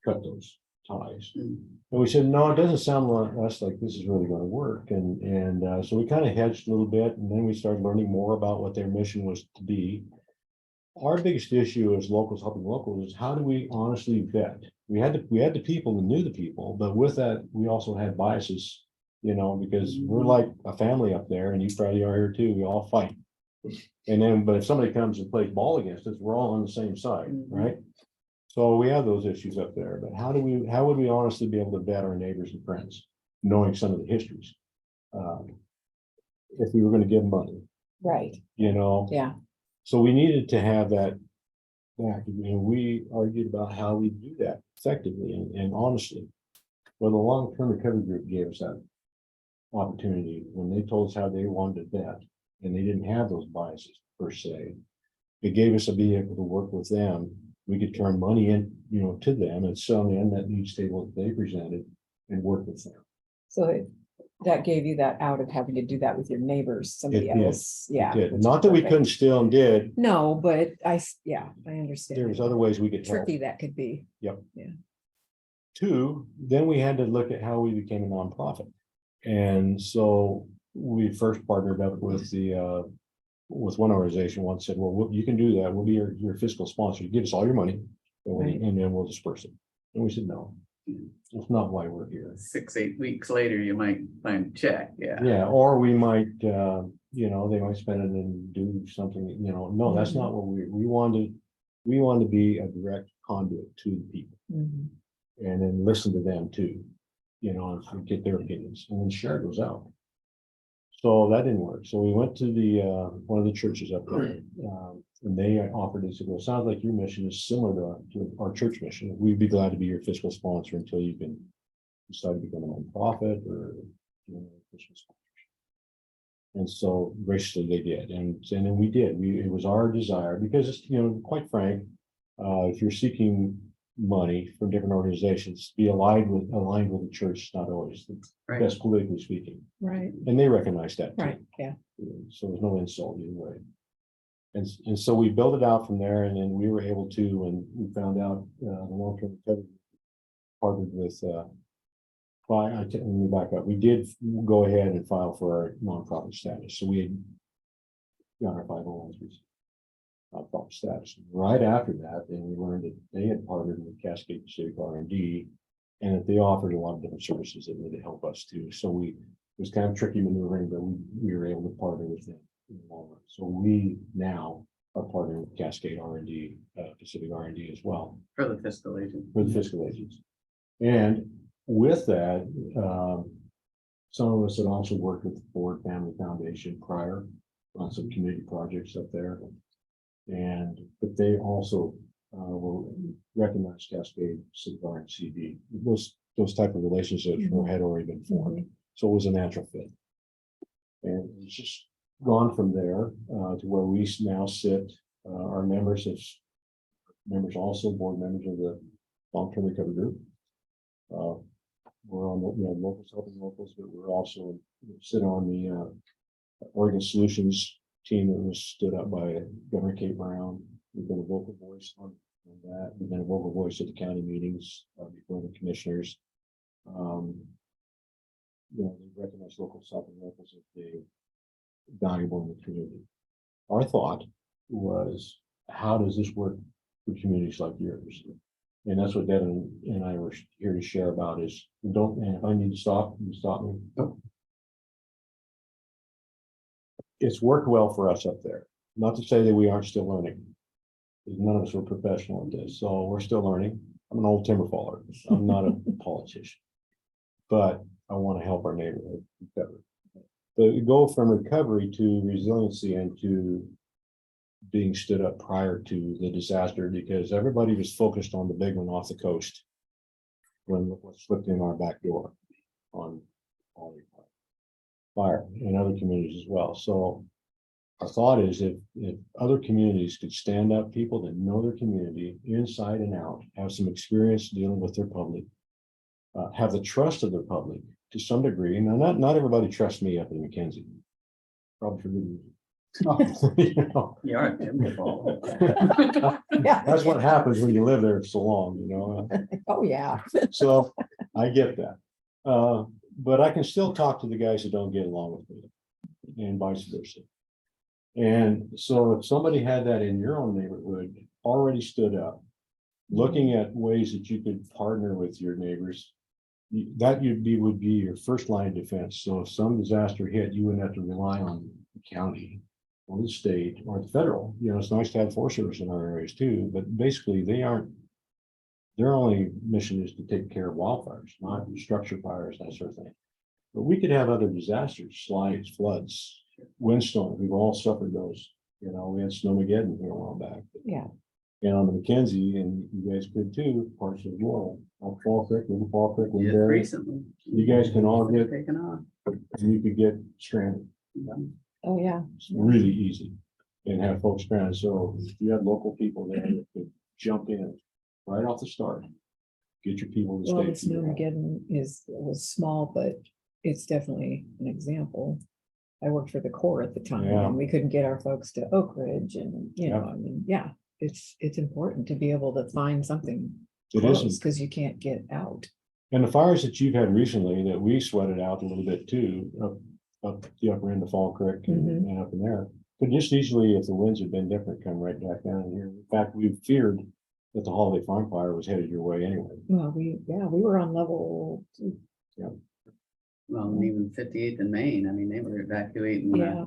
cut those ties. Mm. And we said, no, it doesn't sound like us like this is really gonna work. And so we kind of hedged a little bit, and then we started learning more about what their mission was to be. Our biggest issue as locals helping locals is how do we honestly vet? We had the people and knew the people, but with that, we also had biases. You know, because we're like a family up there, and you probably are here too, we all fight. And then, but if somebody comes and plays ball against us, we're all on the same side, right? So we have those issues up there, but how would we honestly be able to vet our neighbors and friends, knowing some of the histories? If we were gonna give money, right, you know? yeah, So we needed to have that back, and we argued about how we do that effectively and honestly. Well, the long-term recovery group gave us that opportunity when they told us how they wanted to vet, and they didn't have those biases per se. It gave us a vehicle to work with them. We could turn money in, you know, to them and sell the unmet needs table that they presented and work with them. so that gave you that out of having to do that with your neighbors, somebody It did. else, yeah. It did. which is Not that we perfect. couldn't still and did, No, but yeah, I understand. there was other ways we could help. Tricky that could be, Two, then we had to look at how we became a nonprofit. And so we first partnered up with with one organization, one said, well, you can do that. We'll be your fiscal sponsor. You give us all your money Right. and then we'll disperse it. And we said, no, that's not why we're here. 6-8 weeks later, you might find a check, yeah. Yeah, or we might, you know, they might spend it and do something, you know, no, that's not what we wanted to be a direct conduit to the people. Mhm. And then listen to them too, you know, and get their opinions and then share those out. So that didn't work. So we went to the, one of the churches up there, and they offered, it said, well, it sounds like your mission is similar to our church mission. We'd be glad to be your fiscal sponsor until you can decide to become a nonprofit or, you know, fiscal sponsor. And so graciously they did, and then we did, it was our desire, because, you know, quite frank, if you're seeking money from different organizations, be aligned with the church, not always the Right. best politically speaking, Right, and they recognize that. too. right, yeah, So there's no insult either way. And so we built it out from there, and then we were able to, and we found out, the long-term recovery partnered with, let me back up, we did go ahead and file for our nonprofit status, so we had got our 501(c)(3) nonprofit status. Right after that, then we learned that they had partnered with Cascade Pacific R&D, and that they offered a lot of different services that would help us too. So it was kind of tricky maneuvering, but we were able to partner with them in the long run. So we now are partnering with Cascade R&D, Pacific R&D as well, For the fiscal agent. for the fiscal agents. And with that, some of us had also worked with the Ford Family Foundation prior on some community projects up there. But they also will recognize Cascade, CIVAR, and CD. Those type of relationships had already been formed, so it was a natural fit. And it's just gone from there to where we now sit. Our members as members, also board members of the long-term recovery group. We're on the, you know, locals helping locals, but we're also sit on the Oregon Solutions team that was stood up by Governor Kate Brown. We've been a vocal voice on that. We've been a vocal voice at the county meetings before the commissioners. You know, they recognize locals helping locals as they valuable in the community. Our thought was, how does this work for communities like yours? And that's what Devin and I were here to share about is, and if I need to stop, you stop me. Nope. it's worked well for us up there. Not to say that we aren't still learning. 'Cause none of us are professional at this, so we're still learning. I'm an old timber faller. I'm not a politician. But I want to help our neighborhood recover. But we go from recovery to resiliency and to being stood up prior to the disaster, because everybody was focused on the big one off the coast. When what slipped in our back door on all the fire in other communities as well. So our thought is if other communities could stand up, people that know their community inside and out, have some experience dealing with their public, have the trust of their public to some degree. Now, not everybody trusts me up in McKenzie. Probably for good reason. You know? You are a timber fall. Yeah. That's what happens when you live there so long, you know? Oh, yeah. So I get that. But I can still talk to the guys that don't get along with me and vice versa. And so if somebody had that in your own neighborhood, already stood up, looking at ways that you could partner with your neighbors, that would be your first line of defense. So if some disaster hit, you wouldn't have to rely on the county or the state or the federal. You know, it's nice to have Forest Service in our areas too, but basically their only mission is to take care of wildfires, not structure fires, that sort of thing. But we could have other disasters, slides, floods, windstorms. We've all suffered those. You know, we had Snowmageddon here a while back. Yeah. And on the McKenzie, and you guys could too, parts of the world, up Fall Creek, Little Fall Creek, Yeah, Woodbury, recently. you guys can all get, Taken off. and you could get stranded. Oh, yeah. It's really easy and have folks stranded. So if you had local people there that could jump in right off the start, get your people to Well, the stay. Snowmageddon was small, but it's definitely an example. I worked for the Corps at the time Yeah. and we couldn't get our folks to Oak Ridge and, you know, Yeah. I mean, yeah, it's important to be able to find something It close isn't. because you can't get out. And the fires that you've had recently that we sweated out a little bit too, up the upper end of Fall Creek and up in there, could just easily, if the winds had been different, come right back down here. In fact, we feared that the Holiday Farm fire was headed your way anyway. Well, we were on level 2. Well, and even 58th in Maine, I mean, they were evacuating Yeah.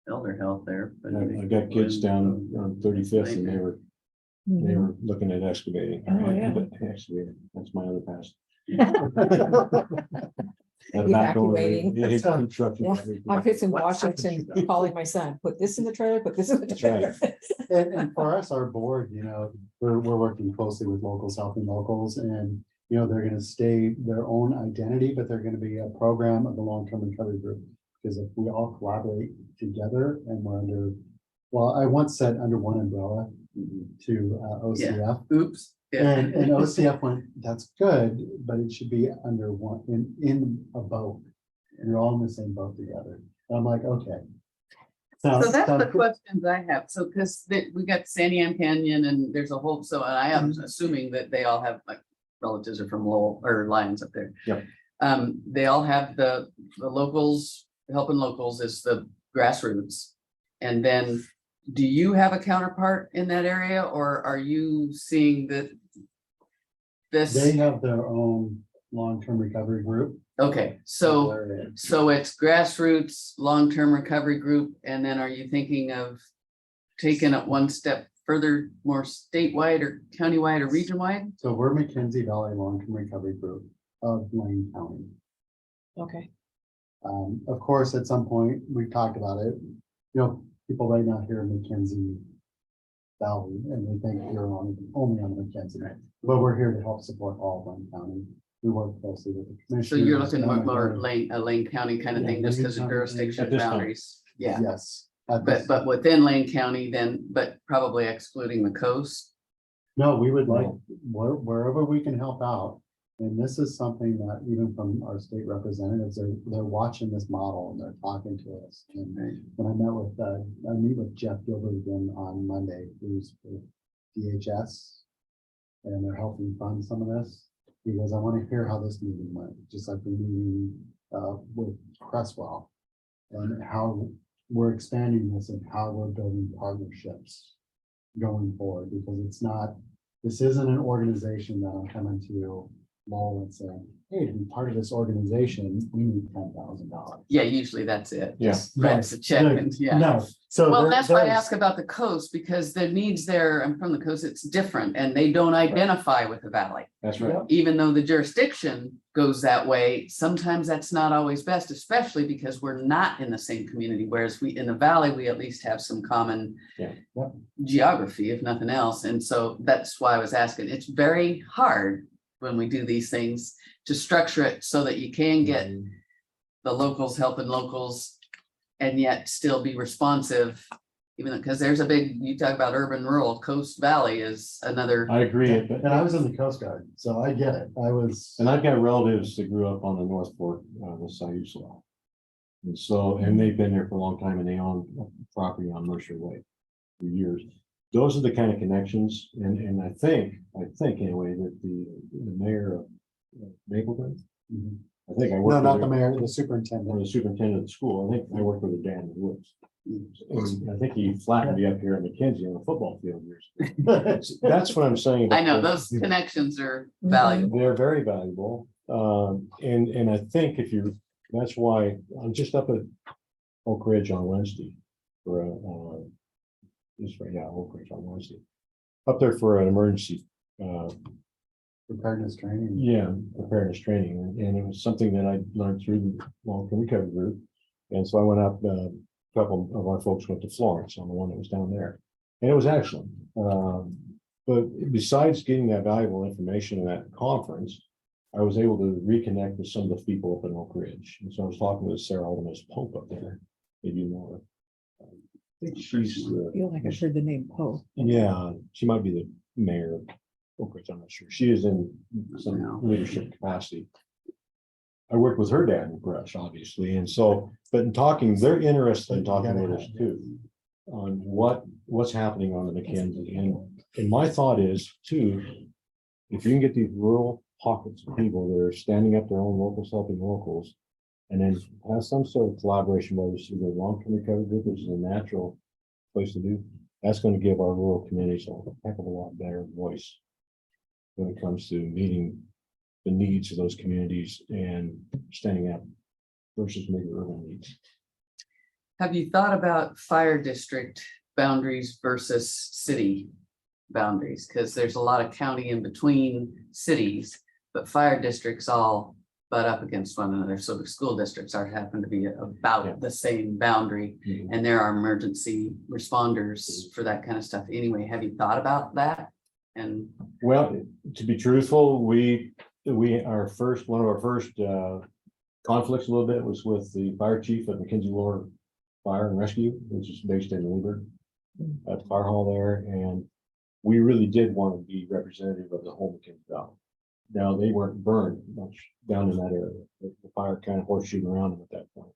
elder health there. But I got kids down on 35th and they were Mhm. looking at excavating. Oh, yeah. Excavating, that's my other past. Evacuating. Yeah, he's Yeah. construction. I was in What Washington calling my son, put this in the trailer, put this in the That's trailer. And for us, our board, you know, we're working closely with locals, helping locals, and, you know, they're gonna stay their own identity, but they're gonna be a program of the long-term recovery group. Because if we all collaborate together and we're under, well, I once said under one umbrella to OCF. Oops. Yeah. And OCF went, that's good, but it should be under one, in a boat. And you're all in the same boat together. And I'm like, okay. So that's the Sounds good. questions I have. So, because we got Sandy Am Canyon and there's a whole, so I am assuming that they all have like relatives are from Lowell or Lions up there. Yep. They all have the locals, helping locals is the grassroots. And then do you have a counterpart in that area or are you seeing that They this, have their own long-term recovery group. okay, so it's grassroots, long-term recovery group, and then are you thinking of taking it one step further, more statewide or countywide or region-wide? So we're McKenzie Valley Long-Term Recovery Group of Lane County. Okay. Of course, at some point, we talked about it, you know, people right now here in McKenzie Valley, and they think you're only on McKenzie, but we're here to help support all of Lane County. We work closely with the So commissioners. you're looking and more our- Lane County kind of Yeah, thing, just Lane because of County, jurisdiction at this time. boundaries? Yeah, Yes. at this- but within Lane County then, but probably excluding the coast. No, we would like, No. wherever we can help out. And this is something that even from our state representatives, they're watching this model and they're talking to us. And Right. when I met with, I meet with Jeff Gilbert again on Monday, who's with DHS. And they're helping fund some of this. He goes, I want to hear how this meeting went, just like the meeting with Cresswell. And how we're expanding this and how we're building partnerships going forward, because it's not, this isn't an organization that I'm coming to Lowell and said, hey, to be part of this organization, we need $10,000. Yeah, usually that's it. Yeah. Just writes a check and, yeah. No, so. Well, there- that's why I there's- ask about the coast, because the needs there, I'm from the coast, it's different, and they don't identify with the valley. That's right. Even though the jurisdiction goes that way, sometimes that's not always best, especially because we're not in the same community, whereas we, in the valley, we at least have some common Yeah. Yep. geography, if nothing else, and so that's why I was asking, it's very hard when we do these things to structure it so that you can get the locals helping locals and yet still be responsive, even though, because there's a big, you talk about urban, rural, coast, valley is another. I agree, And I was in the Coast Guard, so I get it. I was. and I've got relatives that grew up on the North Fork, the Siuslaw. And so, and they've been there for a long time and they own property on Mercer Way for years. Those are the kind of connections, and I think anyway, that the mayor of Mapleton, Mhm. I think I No, worked not with the her, mayor, the or superintendent. the superintendent of the school. I think I worked with her dad in the woods. And I think he flattened me up here at McKenzie on the football field years ago. That's what I'm saying. I about know the- those connections are Mhm. valuable. They're very valuable. And I think if you, that's why I'm just up at Oak Ridge on Wednesday for this right now, Oak Ridge on Wednesday. Up there for an emergency, Preparedness training. yeah, preparedness training. And it was something that I learned through the long-term recovery group. And so I went up, a couple of our folks went to Florence on the one that was down there. And it was excellent. But besides getting that valuable information in that conference, I was able to reconnect with some of the people up in Oak Ridge. And so I was talking with Sarah Alderman Pope up there. Maybe you know her. I think she's, I feel like I've heard the name Poe. yeah, she might be the mayor of Oak Ridge, I'm not sure. She is in some leadership capacity. I worked with her dad in Brush, obviously, and so, but in talking, they're interested in talking with us too. On what's happening on the Mackenzie, and my thought is too, if you can get these rural pockets of people that are standing up their own locals, helping locals. And then have some sort of collaboration, whether it's through the long-term recovery group, which is a natural place to do. That's going to give our rural communities a heck of a lot better voice. When it comes to meeting the needs of those communities and standing up versus maybe urban needs. Have you thought about fire district boundaries versus city boundaries? Because there's a lot of county in between cities, but fire districts all butt up against one another. So the school districts are happen to be Yeah. about the same boundary. And there are emergency responders for that kind of stuff. Anyway, have you thought about that? And Well, to be truthful, one of our first conflicts a little bit was with the fire chief at McKenzie Lower Fire and Rescue, which is based in Woburn, at the fire hall there, and we really did want to be representative of the whole McKenzie Valley. Now, they weren't burned much down in that area, the fire kind of horseshoed around them at that point.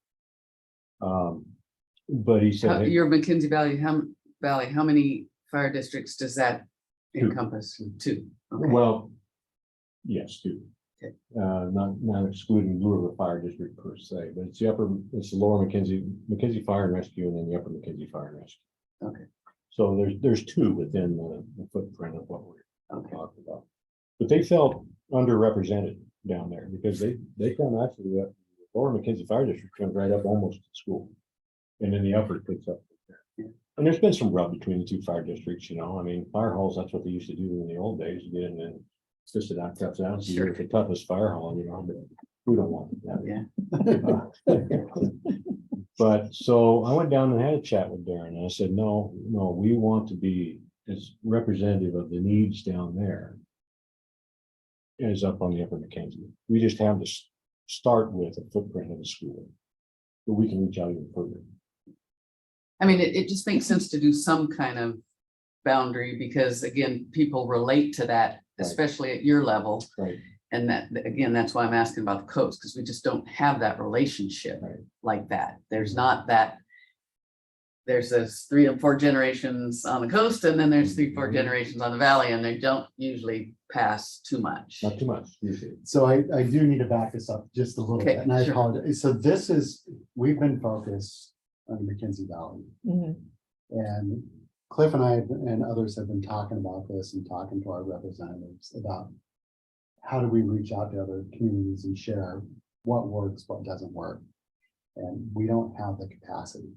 But he said, hey, your McKenzie Valley, how many fire districts does that Two. encompass? Two. Okay. well, yes, two. Okay. Not excluding Blue River Fire District per se, but it's the lower McKenzie Fire and Rescue, and then the upper McKenzie Fire and Rescue. Okay. So there's two within the footprint of what we're Okay. talking about. But they felt underrepresented down there because they come actually, the lower McKenzie Fire District comes right up almost to school. And then the upper picks up. Yeah. And there's been some rub between the two fire districts, I mean, fire halls, that's what they used to do in the old days, you get in and fisted out, cuffs out, so you're the toughest fire hall, but who don't want that? Yeah. But so I went down and had a chat with Darren and I said, no, we want to be as representative of the needs down there as up on the upper Mackenzie. We just have to start with a footprint of the school, but we can reach out even further. I mean, it just makes sense to do some kind of boundary because again, people relate to that, Right. especially at your level. Right. And that, again, that's why I'm asking about the coast, because we just don't have that relationship Right. like that. There's not that. There's this 3 and 4 generations on the coast, and then there's 3, 4 Mhm. generations on the valley, and they don't usually pass too much. Not too much, usually. So I do need to back this up just a little Okay, bit, and I sure. apologize. So we've been focused on the McKenzie Valley. Mhm. And Cliff and I and others have been talking about this and talking to our representatives about how do we reach out to other communities and share what works, what doesn't work? And we don't have the capacity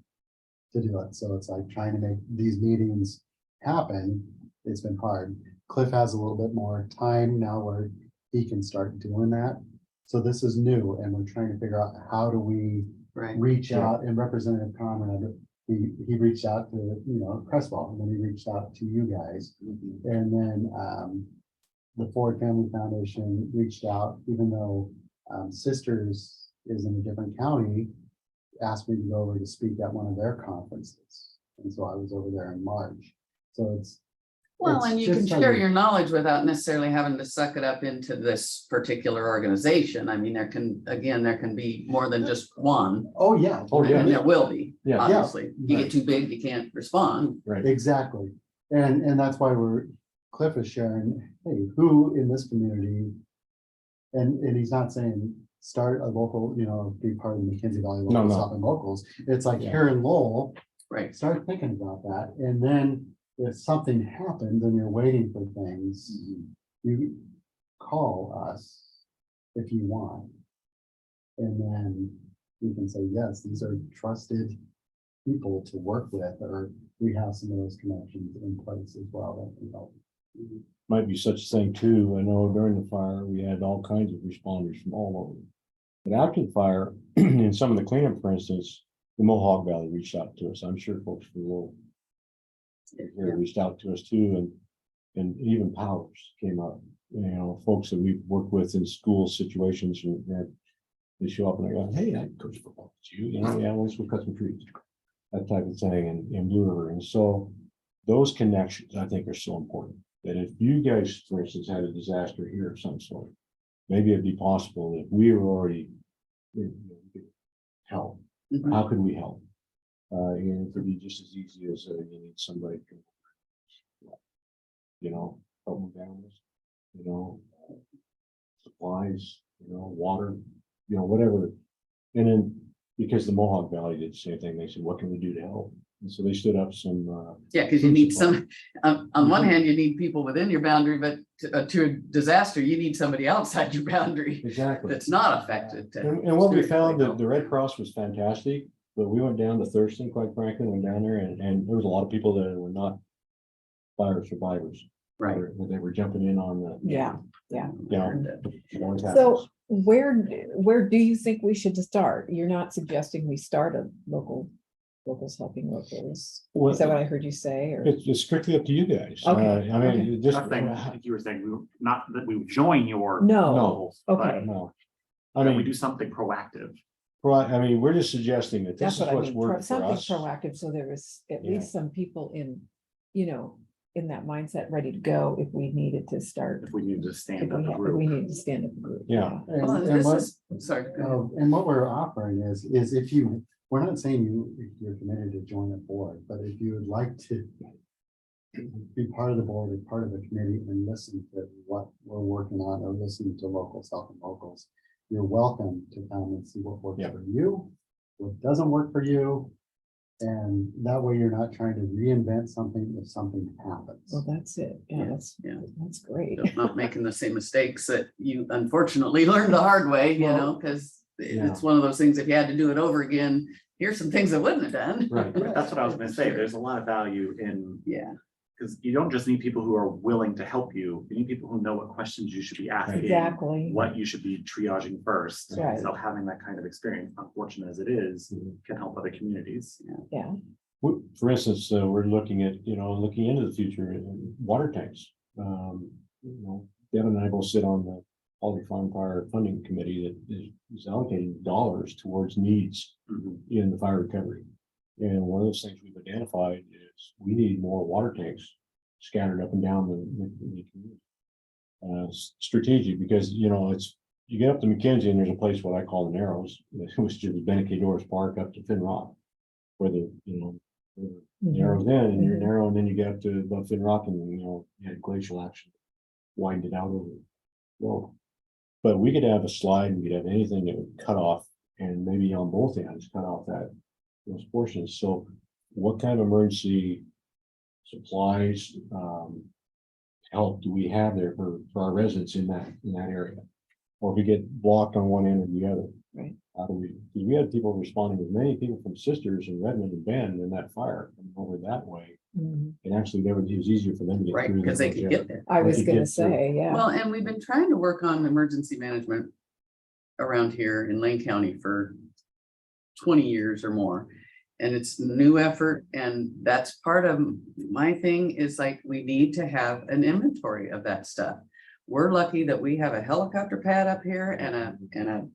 to do it. So it's like trying to make these meetings happen. It's been hard. Cliff has a little bit more time now where he can start doing that. So this is new and we're trying to figure out how do we Right. reach out, and Representative Conrad, he reached out to, Crestwell, and then he reached out to you guys. Mhm. And then the Ford Family Foundation reached out, even though Sisters is in a different county, asked me to go over to speak at one of their conferences. And so I was over there in March. So Well, it's and you just can share something- your knowledge without necessarily having to suck it up into this particular organization. I mean, there can be more than just one. Oh, yeah. Oh, yeah. And there will be, Yeah. obviously. You Right. get too big, you can't respond. Right. Exactly. And that's why Cliff is sharing, hey, who in this community? And he's not saying start a local, be part of the McKenzie Valley No, Local no. Stop and Locals. It's like Yeah. here in Lowell, Right. start thinking about that. And then if something happens and you're waiting for things, you call us if you want. And then you can say, yes, these are trusted people to work with, or we have some of those connections in place as well that can help. Might be such a thing too. I know during the fire, we had all kinds of responders from all over. But after the fire, in some of the cleanup, for instance, the Mohawk Valley reached out to us. I'm sure folks from Lowell here reached out to us too, and even Powers came up. Folks that we've worked with in school situations, and they show up and they go, "Hey, I coach football with you. Yeah, let's go cut some trees." That type of thing in Blue River. And so those connections, I think, are so important. That if you guys, for instance, had a disaster here of some sort, maybe it'd be possible if we were already help. Mhm. How could we help? And it could be just as easy as you need somebody to, help move animals, supplies, water, whatever. And then because the Mohawk Valley did the same thing, they said, "What can we do to help?" And so they stood up some. Yeah, because you food need supply. some, on one hand, you need people within your boundary, but to a disaster, you need somebody outside your boundary Exactly. that's not affected. And what we seriously found that help. the Red Cross was fantastic, but we went down to Thurston, quite frankly, went down there and there was a lot of people that were not fire survivors. Right. They were jumping in on the. Yeah. I heard that. It always So happens. where do you think we should start? You're not suggesting we start a locals helping locals. Well, Is that what I heard you say? Or It's strictly up to you guys. Okay, I mean, okay. just. Nothing, I think you were saying, we were not that we would join your. No, goals, but okay. No. I that we mean, do something proactive. we're just suggesting that That's this is what I what's mean. worked for Something us. proactive, so there was at Yeah. least some people in that mindset ready to go if we needed to start. If we need to If stand up we a if we group. needed to stand up a group. Yeah. And- Well, and this what- is, sorry. go ahead. And what we're offering is if we're not saying you're committed to join a board, but if you would like to be part of the board or part of the committee and listen to what we're working on or listen to local self and locals, you're welcome to come and see what works Yeah. for you, what doesn't work for you. And that way you're not trying to reinvent something if something happens. Well, that's it. Yeah, Yeah. that's great. Not making the same mistakes that you unfortunately learned the hard way, Well, because yeah. it's one of those things, if you had to do it over again, here's some things I wouldn't have done. Right. That's what I was gonna say. There's a lot of value in, Yeah, because you don't just need people who are willing to help you. You need people who know what questions you should be asking. Exactly. What you should be triaging first. That's right. So having that kind of experience, unfortunate as it is, Mhm. can help other communities. Yeah, For instance, we're looking at, looking into the future, water tanks. Devin and I both sit on the Alder Farm Fire Funding Committee that is allocating dollars towards needs Mhm. in the fire recovery. And one of those things we've identified is we need more water tanks scattered up and down the community. Strategic because, it's, you get up to McKenzie and there's a place what I call the Narrows, which is Beneke Doris Park up to Finn Rock. Where the Mhm. narrows in and you're Mhm. narrow and then you get up to above Finn Rock and, you had glacial action. Wind it out over. Well, but we could have a slide, we could have anything that would cut off and maybe on both ends, cut off those portions. So what kind of emergency supplies, help do we have there for our residents in that area? Or if we get blocked on one end or the other. Right. How do we, because we had people responding with many people from Sisters and Redmond and Bend in that fire coming over that way. Mhm. And actually, it was easier for them to get Right, through. because than they could those get other- there. I We was could gonna get through. say, yeah. Well, and we've been trying to work on emergency management around here in Lane County for 20 years or more. And it's a new effort, and that's part of my thing is like, we need to have an inventory of that stuff. We're lucky that we have a helicopter pad up here and a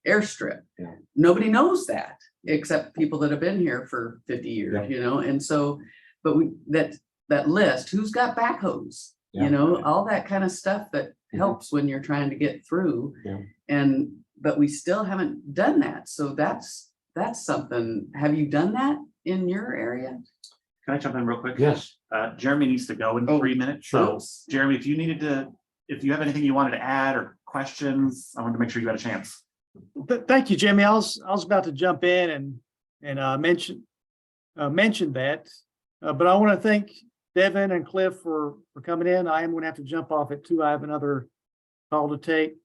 airstrip. Yeah. Nobody knows that, except people that have been here for 50 years, Yeah. you know, and so, but that list, who's got backhoes? Yeah. You know, all that kind of stuff that Mhm. helps when you're trying to get through. Yeah. But we still haven't done that, so that's something, have you done that in your area? Can I jump in real quick? Yes, Jeremy needs to go in Oh, 3 minutes, sure. so Jeremy, if you have anything you wanted to add or questions, I wanted to make sure you got a chance. Thank you, Jimmy. I was about to jump in and mention that. But I want to thank Devin and Cliff for coming in. I am going to have to jump off at 2. I have another call to take.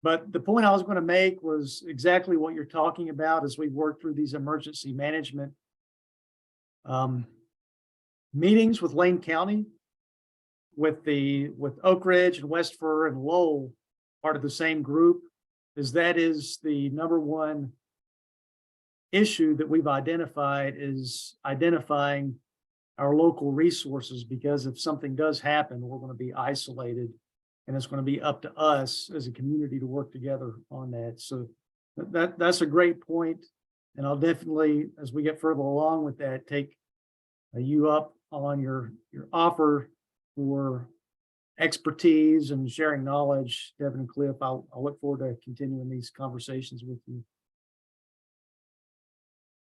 But the point I was going to make was exactly what you're talking about as we work through these emergency management meetings with Lane County, with Oak Ridge and West Fur and Lowell, part of the same group, is that is the number one issue that we've identified, is identifying our local resources, because if something does happen, we're going to be isolated, and it's going to be up to us as a community to work together on that. So that's a great point. And I'll definitely, as we get further along with that, take you up on your offer for expertise and sharing knowledge, Devin and Cliff. I'll look forward to continuing these conversations with you.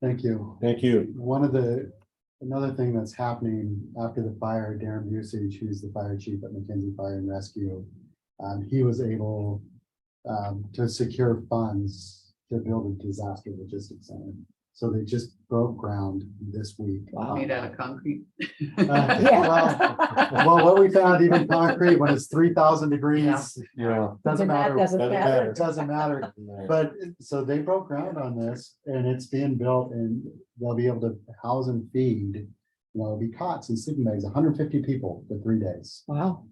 Thank you. thank you. Another thing that's happening after the fire, Darren Busey, who's the fire chief at McKenzie Fire and Rescue, he was able to secure funds to build a disaster logistics center. So they just broke ground this week. Wow. Made out of concrete? Yeah. Well, what we found, even concrete, when it's 3,000 degrees, Yeah. doesn't matter. Doesn't Doesn't matter. It doesn't matter. But so they broke ground on this, and it's being built, and they'll be able to house and feed, it'll be cots and sleeping bags, 150 people for 3 days. Wow.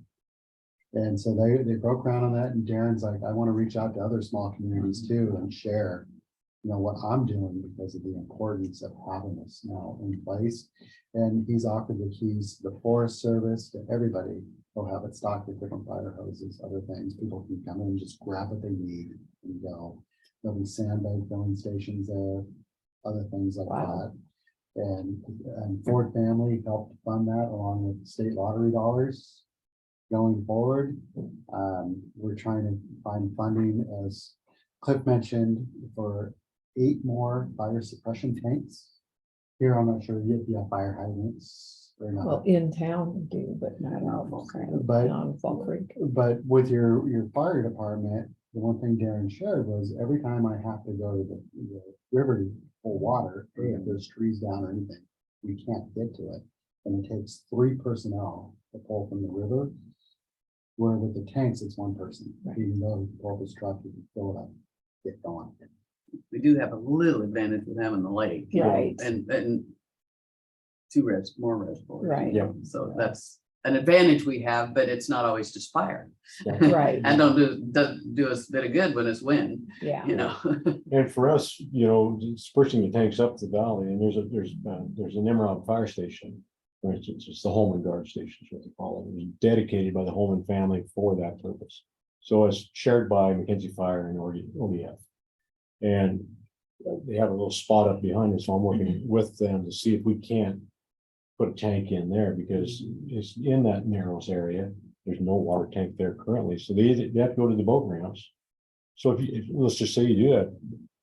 And so they broke ground on that, and Darren's like, I want to reach out to other small communities too and share, what I'm doing, because of the importance of having this now in place. And he's offered the keys to the Forest Service to everybody. They'll have it stocked with different fire hoses, other things. People can come in and just grab what they need and go. There'll be sandbag filling stations there, other things like Wow. that. And Ford Family helped fund that along with state lottery dollars. Going forward, we're trying to find funding, as Cliff mentioned, for 8 more fire suppression tanks. Here, I'm not sure if you have fire hydrants or Well, not, in town we do, but not out But- on Fall Creek. but with your fire department, the one thing Darren shared was every time I have to go to the river to pull water, hey, if there's trees down or anything, we can't get to it. And it takes 3 personnel to pull from the river. Where with the tanks, it's 1 person, Right. even though you pull this truck, you can fill it up, get going. We do have a little advantage with having the lake. Right. And more reservoirs. Right. Yeah. So that's an advantage we have, but it's not always just fire. Right. And doesn't do us a bit of good when it's wind, Yeah. you know? And for us, pushing the tanks up the valley, and there's an Emerald fire station. For instance, it's the Holman Guard Station, is what they call it. It was dedicated by the Holman family for that purpose. So it's shared by McKenzie Fire and ODF. And they have a little spot up behind us, so I'm working with them to see if we can't put a tank in there, because it's in that Narrows area. There's no water tank there currently, so they have to go to the boat ramps. So let's just say you do have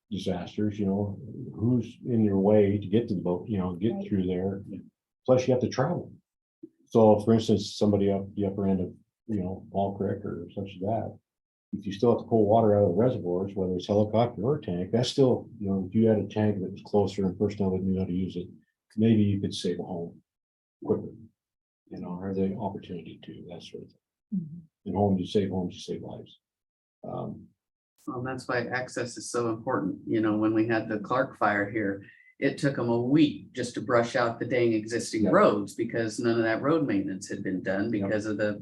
disasters, who's in your way to get to the boat, get through there. Plus you have to travel. So for instance, somebody up the upper end of, Fall Creek or such as that, if you still have to pull water out of the reservoirs, whether it's helicopter or tank, that's still, if you had a tank that was closer and personnel that knew how to use it, maybe you could save a home quicker. you know, or the opportunity to, that sort of thing. Mhm. And homes, you save lives. Well, that's why access is so important. You know, when we had the Clark fire here, it took them a week just to brush out the dang existing Yeah. roads because none of that road maintenance had been done Yep. because of the,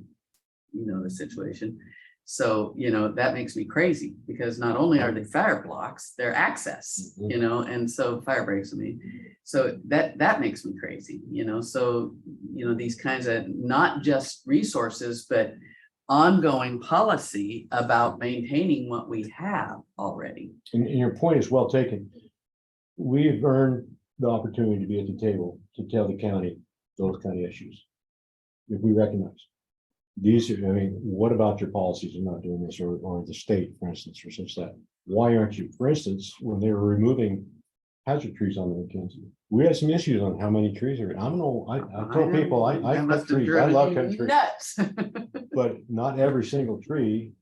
you know, the situation. So, you know, that makes me crazy because not only are they fire blocks, they're access, Mhm. you know, and so fire breaks, I mean. So that makes me crazy, you know, so, you know, these kinds of not just resources, but ongoing policy about maintaining what we have already. And your point is well taken. We've earned the opportunity to be at the table to tell the county those kind of issues. If we recognize. These are, I mean, what about your policies of not doing this, or the state, for instance, or such that? Why aren't you, for instance, when they were removing hazard trees on the Mackenzie, we had some issues on how many trees are, I don't know, I told people, I That cut must have trees, I driven love you cutting trees. nuts. But not every single tree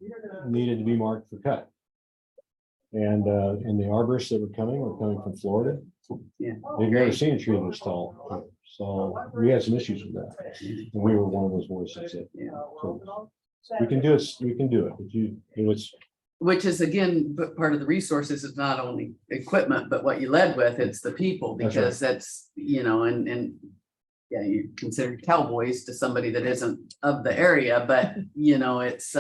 needed to be marked for cut. And the arborists that were coming from Florida. Yeah. They've never seen a tree this tall, so we had some issues with that. And we were one of those voices that, Yeah. so we can do it, but it's, Which is again, but part of the resources is not only equipment, but what you led with, it's the people, That's right. because that's, you know, and. Yeah, you consider cowboys to somebody that isn't of the area, but you know, it's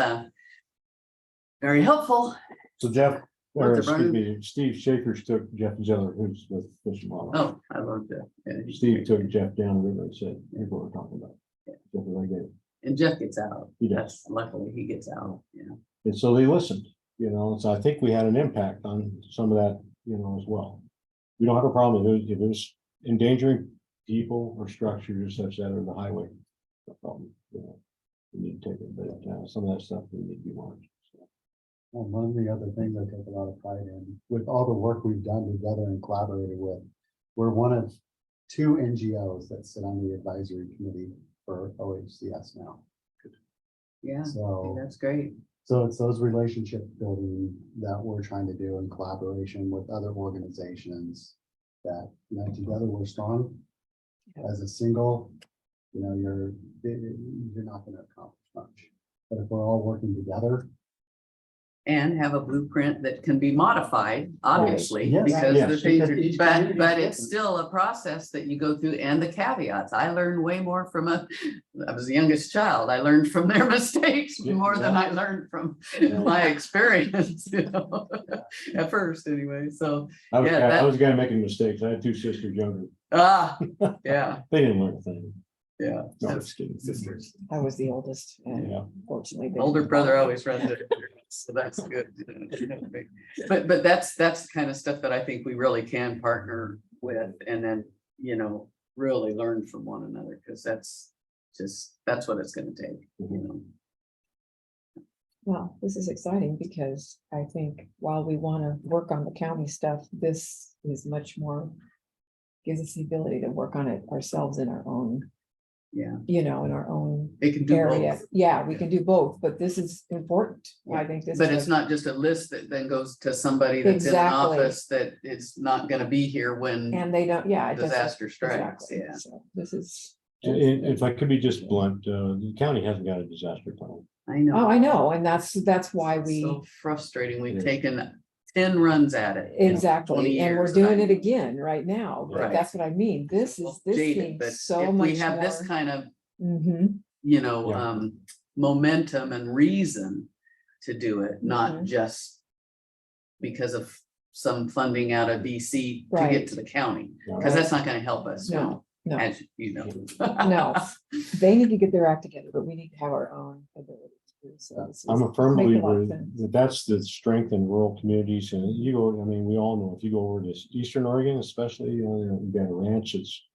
very helpful. so Jeff, or What's it, excuse Brian? me, Steve Shakers took Jeff Zeller, who's with Fish and Wildlife. Oh, I love that. Yeah, he's Steve great. took Jeff down the river and said, here's what we're talking about. Jeff was like, "Yeah." And Jeff gets out. He does. That's luckily he gets out, yeah. And so they listened, you know, so I think we had an impact on some of that, you know, as well. We don't have a problem if it was endangering people or structures such that are the highway. No problem, you know, we need to take it, but some of that stuff we need to be watched. So. And one of the other things I take a lot of pride in, with all the work we've done together and collaborated with, we're one of 2 NGOs that sit on the advisory committee for OHCS now. Yeah, I think So, that's great. so it's those relationship building that we're trying to do in collaboration with other organizations that, you know, together we're strong. As a single, you know, you're not gonna accomplish much. But if we're all working together, And have a blueprint that can be modified, obviously, Yes. because the Yes. things, Because each but community is it's different. still a process that you go through and the caveats. I learned way more from I was the youngest child. I learned from their mistakes Yeah, more than yeah. I learned from Yeah. my experience, you know, at first anyway, so, I was, Yeah, that- I was a guy making mistakes. I had 2 sisters younger. yeah, They didn't learn a thing. yeah. No, I'm just kidding. Sisters. I was the oldest and Yeah. fortunately. they- Older brother always runs it, so that's good. But that's the kind of stuff that I think we really can partner with and then, you know, really learn from one another, because that's what it's gonna take, you know. Well, this is exciting because I think while we want to work on the county stuff, this is much more. Gives us the ability to work on it ourselves in our own, Yeah, you know, in our own it can do area. both. Yeah, we can do both, but this is important. I think this. But is it's a- not just a list that then goes to somebody that's in an Exactly. office that is not gonna be here when And they don't, yeah. it doesn't- disaster strikes, exactly. yeah. So this is, If I could be just blunt, the county hasn't got a disaster plan. I know. oh, I know, and that's why we, So frustrating. We've Yeah. taken 10 runs at it. 20 exactly, and we're years, and doing I- it again right now. But Right. that's what I mean. This is, this Jaded, but seems so if much we have this more. kind of, Mhm. you know, Yeah. momentum and reason to do it, not Mhm. just because of some funding out of DC to Right. get to the county, because that's not gonna help us. No, no. As you know. No. They need to get their act together, but we need to have our own ability to do so. this I'm is- a firm make a lot believer of sense. that that's the strength in rural communities, and you go, I mean, we all know, if you go over to Eastern Oregon, especially, you know, you got a ranch that's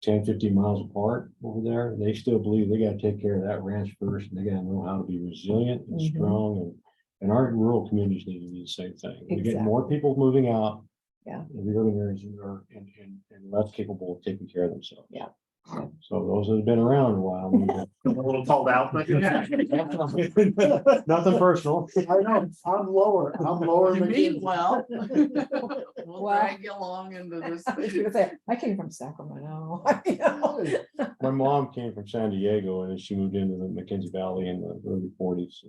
10, 15 miles apart over there, they still believe they gotta take care of that ranch first, and they gotta know how to be resilient and Mhm. strong, and our rural communities need to do the same thing. We get more Exactly. people moving out. Yeah. And the urban areas are, and less capable of taking care of themselves. Yeah. So those that have been around a while. A little called out, but. Nothing personal. I know, I'm lower You than mean you. well. We'll Well- drag you along into this. I was gonna say, I came from Sacramento. you know. My mom came from San Diego and then she moved into the McKenzie Valley in the early forties.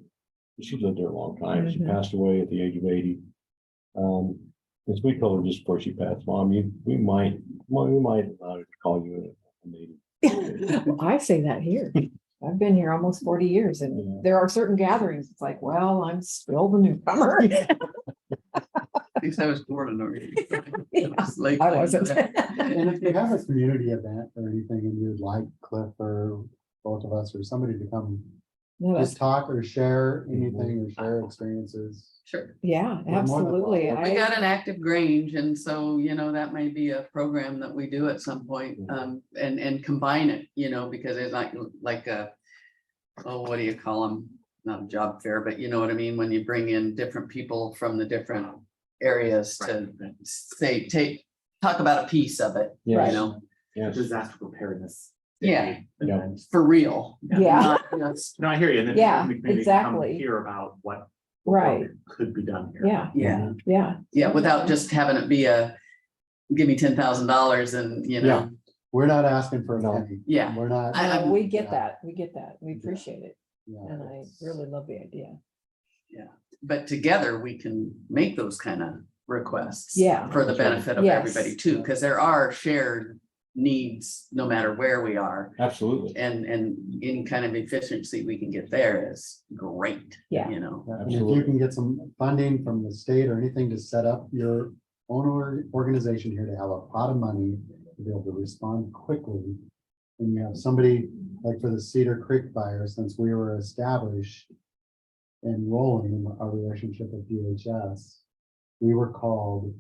She lived there a long time. She Mhm. passed away at the age of 80. As we told her just before she passed, Mom, we might call you a native. Well, I say that here. I've been here almost 40 years Yeah. and there are certain gatherings. It's like, well, I'm still the newcomer. At least I was born in Oregon. Yeah, Like- I wasn't. And if you have a community event or anything and you'd like Cliff or both of us or somebody to come No, that's, just talk or share anything or share experiences. Sure. yeah, We're more than absolutely. welcome. We got I, an active Grange, and so, that may be a program that we do at some point, and combine it, because it's like a, oh, what do you call them? Not a job fair, but you know what I mean, when you bring in different people from the different areas to say, talk about a piece of it, Yes, yes. Disaster preparedness. Yeah. Yeah. for real. Yeah. Not just- No, I hear you. And then Yeah, maybe come exactly. Hear about what. Right. Could be done here. yeah, Yeah, yeah. yeah, without just having it be a, give me $10,000 and, Yeah. We're not asking for a No. penny. Yeah. We're not. I- No, we get yeah. that. We get that. We appreciate it. Yeah, And I it's- really love the idea. but together we can make those kind of requests. Yeah. For the benefit of Yes. everybody too, because there are shared needs, no matter where we are. Absolutely. And any kind of efficiency we can get there is great. Yeah. Yeah, and if Absolutely. you can get some funding from the state or anything to set up your own organization here to have a pot of money to be able to respond quickly. And you have somebody like for the Cedar Creek fire, since we were established and rolling our relationship with DHS, we were called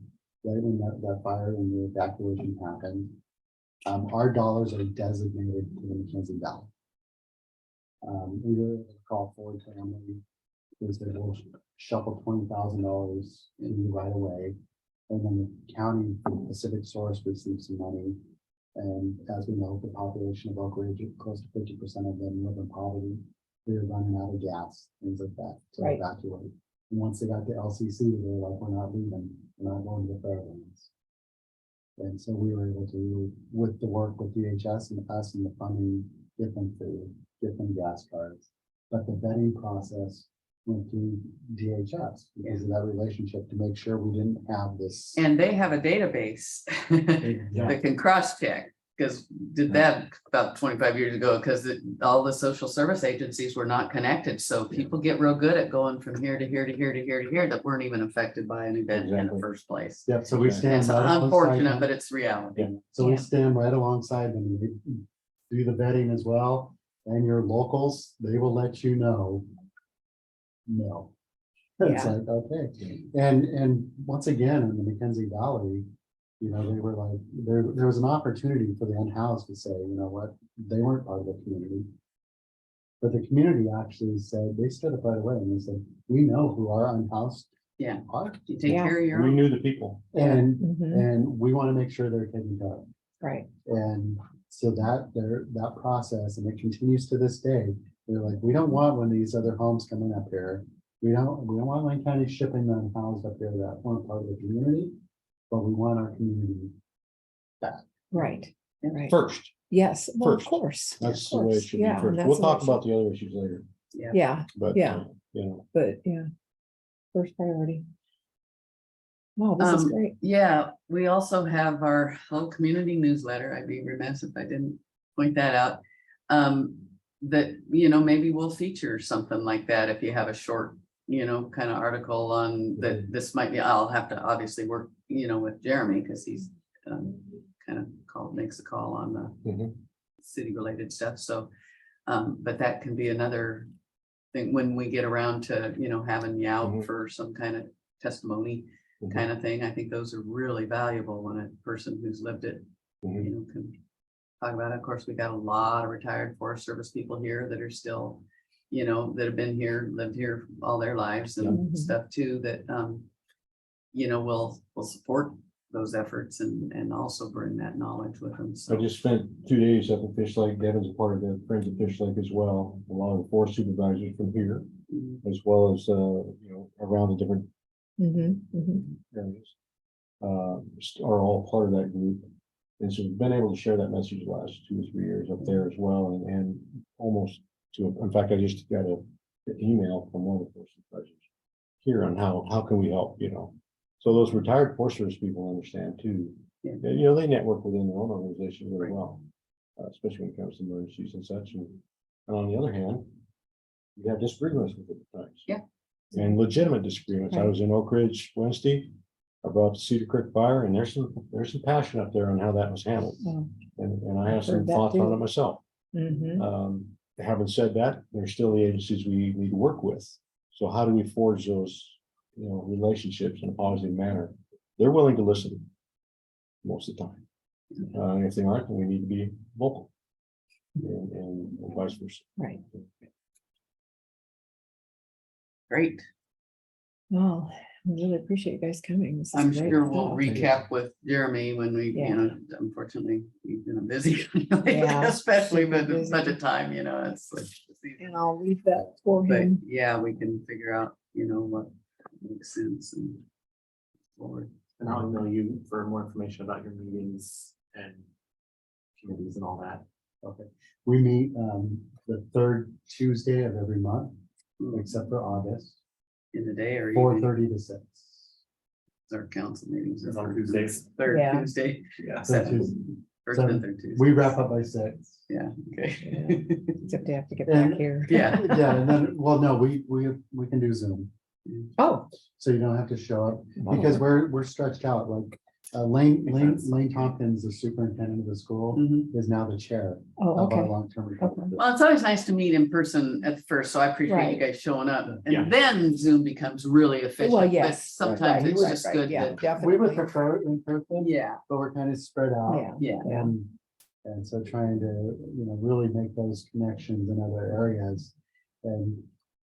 right when that fire and the evacuation happened. Our dollars are designated to the McKenzie Valley. We were able to call Ford family. Was they will shuffle $20,000 in you right away. And then the county Pacific Source received some money. And as we know, the population of Oak Ridge, close to 50% of them live in poverty. They're running out of gas, things like that, to Right. evacuate. And once they got to LCC, they were like, we're not leaving, we're not going to the Fairlands. And so we were able to, with the work with DHS and us and the funding, get them food, get them gas cards. But the vetting process went through DHS because of that relationship to make sure we didn't have this. And they have a database that can cross-check, because did that about 25 years ago, because all the social service agencies were not connected. So people get real good at going from here to here to here to here to here that weren't even affected by an event in the Exactly. first place. Yep, so we stand. It's right alongside unfortunate, them. but it's reality. So we Yeah. stand right alongside them. We do the vetting as well. And your locals, they will let you know. No. It's Yeah. like, okay. And once again, in the McKenzie Valley, they were like, there was an opportunity for the unhoused to say, you know what, they weren't part of the community. But the community actually said, they stood up right away and they said, we know who our unhoused Yeah. are. You take Yeah. care of your We own. knew the people. And, Mhm. and we want to make sure they're taken care of. Right. And so that process, and it continues to this day, they're like, we don't want one of these other homes coming up here. We don't want Lane County shipping them housed up here that weren't part of the community, but we want our community. Right. Right. First, Yes. Well, of First. course. that's of the way it course. should be Yeah, and first. that's We'll the way talk it about should- the other issues later, Yeah, but, Yeah. but but yeah. First priority. Wow, this is Um, great. Yeah, we also have our whole community newsletter. I'd be remiss if I didn't point that out. That, maybe we'll feature something like that if you have a short, kind of article on that. This might be, I'll have to obviously work, with Jeremy, because he's kind of makes a call on the Mhm. city related stuff. So, but that can be another thing when we get around to, having you out Mhm. for some kind of testimony Mhm. kind of thing. I think those are really valuable when a person who's lived it, Mhm. can talk about it. Of course, we got a lot of retired Forest Service people here that are still, that have been here, lived here all their lives and Yeah. stuff too, that, will support those efforts and also bring that knowledge with them. I So, just spent 2 days up at Fish Lake. Devin's a part of the Friends of Fish Lake as well. A lot of the forest supervisors from here, as well as, around the different areas. Are all part of that group. And so we've been able to share that message the last 2 or 3 years up there as well, and almost in fact, I just got an email from one of the forest supervisors here on how can we help, So those retired Forest Service people understand too. Yeah. They network within their own organization really Right. well, especially when it comes to emergencies and such. And on the other hand, you have disagreements with it at times. Yeah. And legitimate disagreements. I Right. was in Oak Ridge Wednesday about the Cedar Creek fire, and there's some passion up there on how that was handled. And I have some Heard that thoughts on too. it myself. Having said that, there's still the agencies we need to work with. So how do we forge those, relationships in a positive manner? They're willing to listen most of the time. And if they aren't, then we need to be vocal. And vice versa. Right. great. Well, I really appreciate you guys coming. This is I'm great. sure we'll Thank you. recap with Jeremy when we, Yeah. unfortunately, we've been busy. Yeah, Especially super with busy. budget time, it's like. And I'll leave that for But him. yeah, we can figure out, what makes sense and forward. And I'll email you for more information about your meetings and committees and all that. Okay, we meet the third Tuesday of every month, except for August, In the day or 4:30 to 6. Our council meetings. It's on Tuesdays. Third Yeah. Tuesday. Yeah. Third Seven. Tuesday. First and Seven. third Tuesday. We wrap up by 6. Yeah, okay. Except they have to get And- back here. Yeah. Yeah, and then, well, no, we can do Zoom, Oh, so you don't have to show up, because we're stretched out, like Lane Tompkins, the superintendent of the school, Mhm. is now the chair oh, of our okay. long-term recovery. group. Well, it's always nice to meet in person at first, so I appreciate you Right. guys showing up. Yeah. And then Zoom becomes really efficient. Well, but yes. Sometimes right, it's right, just right, good yeah, to, We would definitely. prefer in person, yeah, but we're kind of spread out. Yeah, yeah. yeah. And so trying to, really make those connections in other areas, and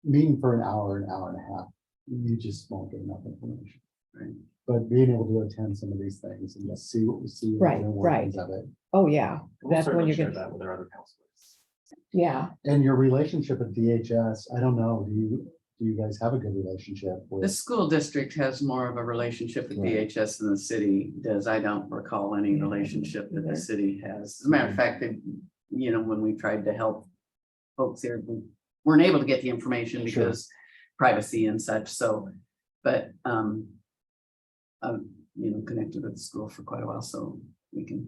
meeting for an hour and a half, you just won't get enough information. Right. But being able to attend some of these things and just see what we see. Right, the right. workings Of it. Oh, yeah, We'll that's when certainly you share get, that with our other counselors. yeah. And your relationship with DHS, I don't know, do you guys have a good relationship The with? school district has more of a relationship with Right. DHS than the city does. I don't recall any Yeah, relationship that either. the city has. As a matter of fact, when we tried to help folks here, we weren't able to get the information Sure. because privacy and such, so, but, connected with the school for quite a while, so we can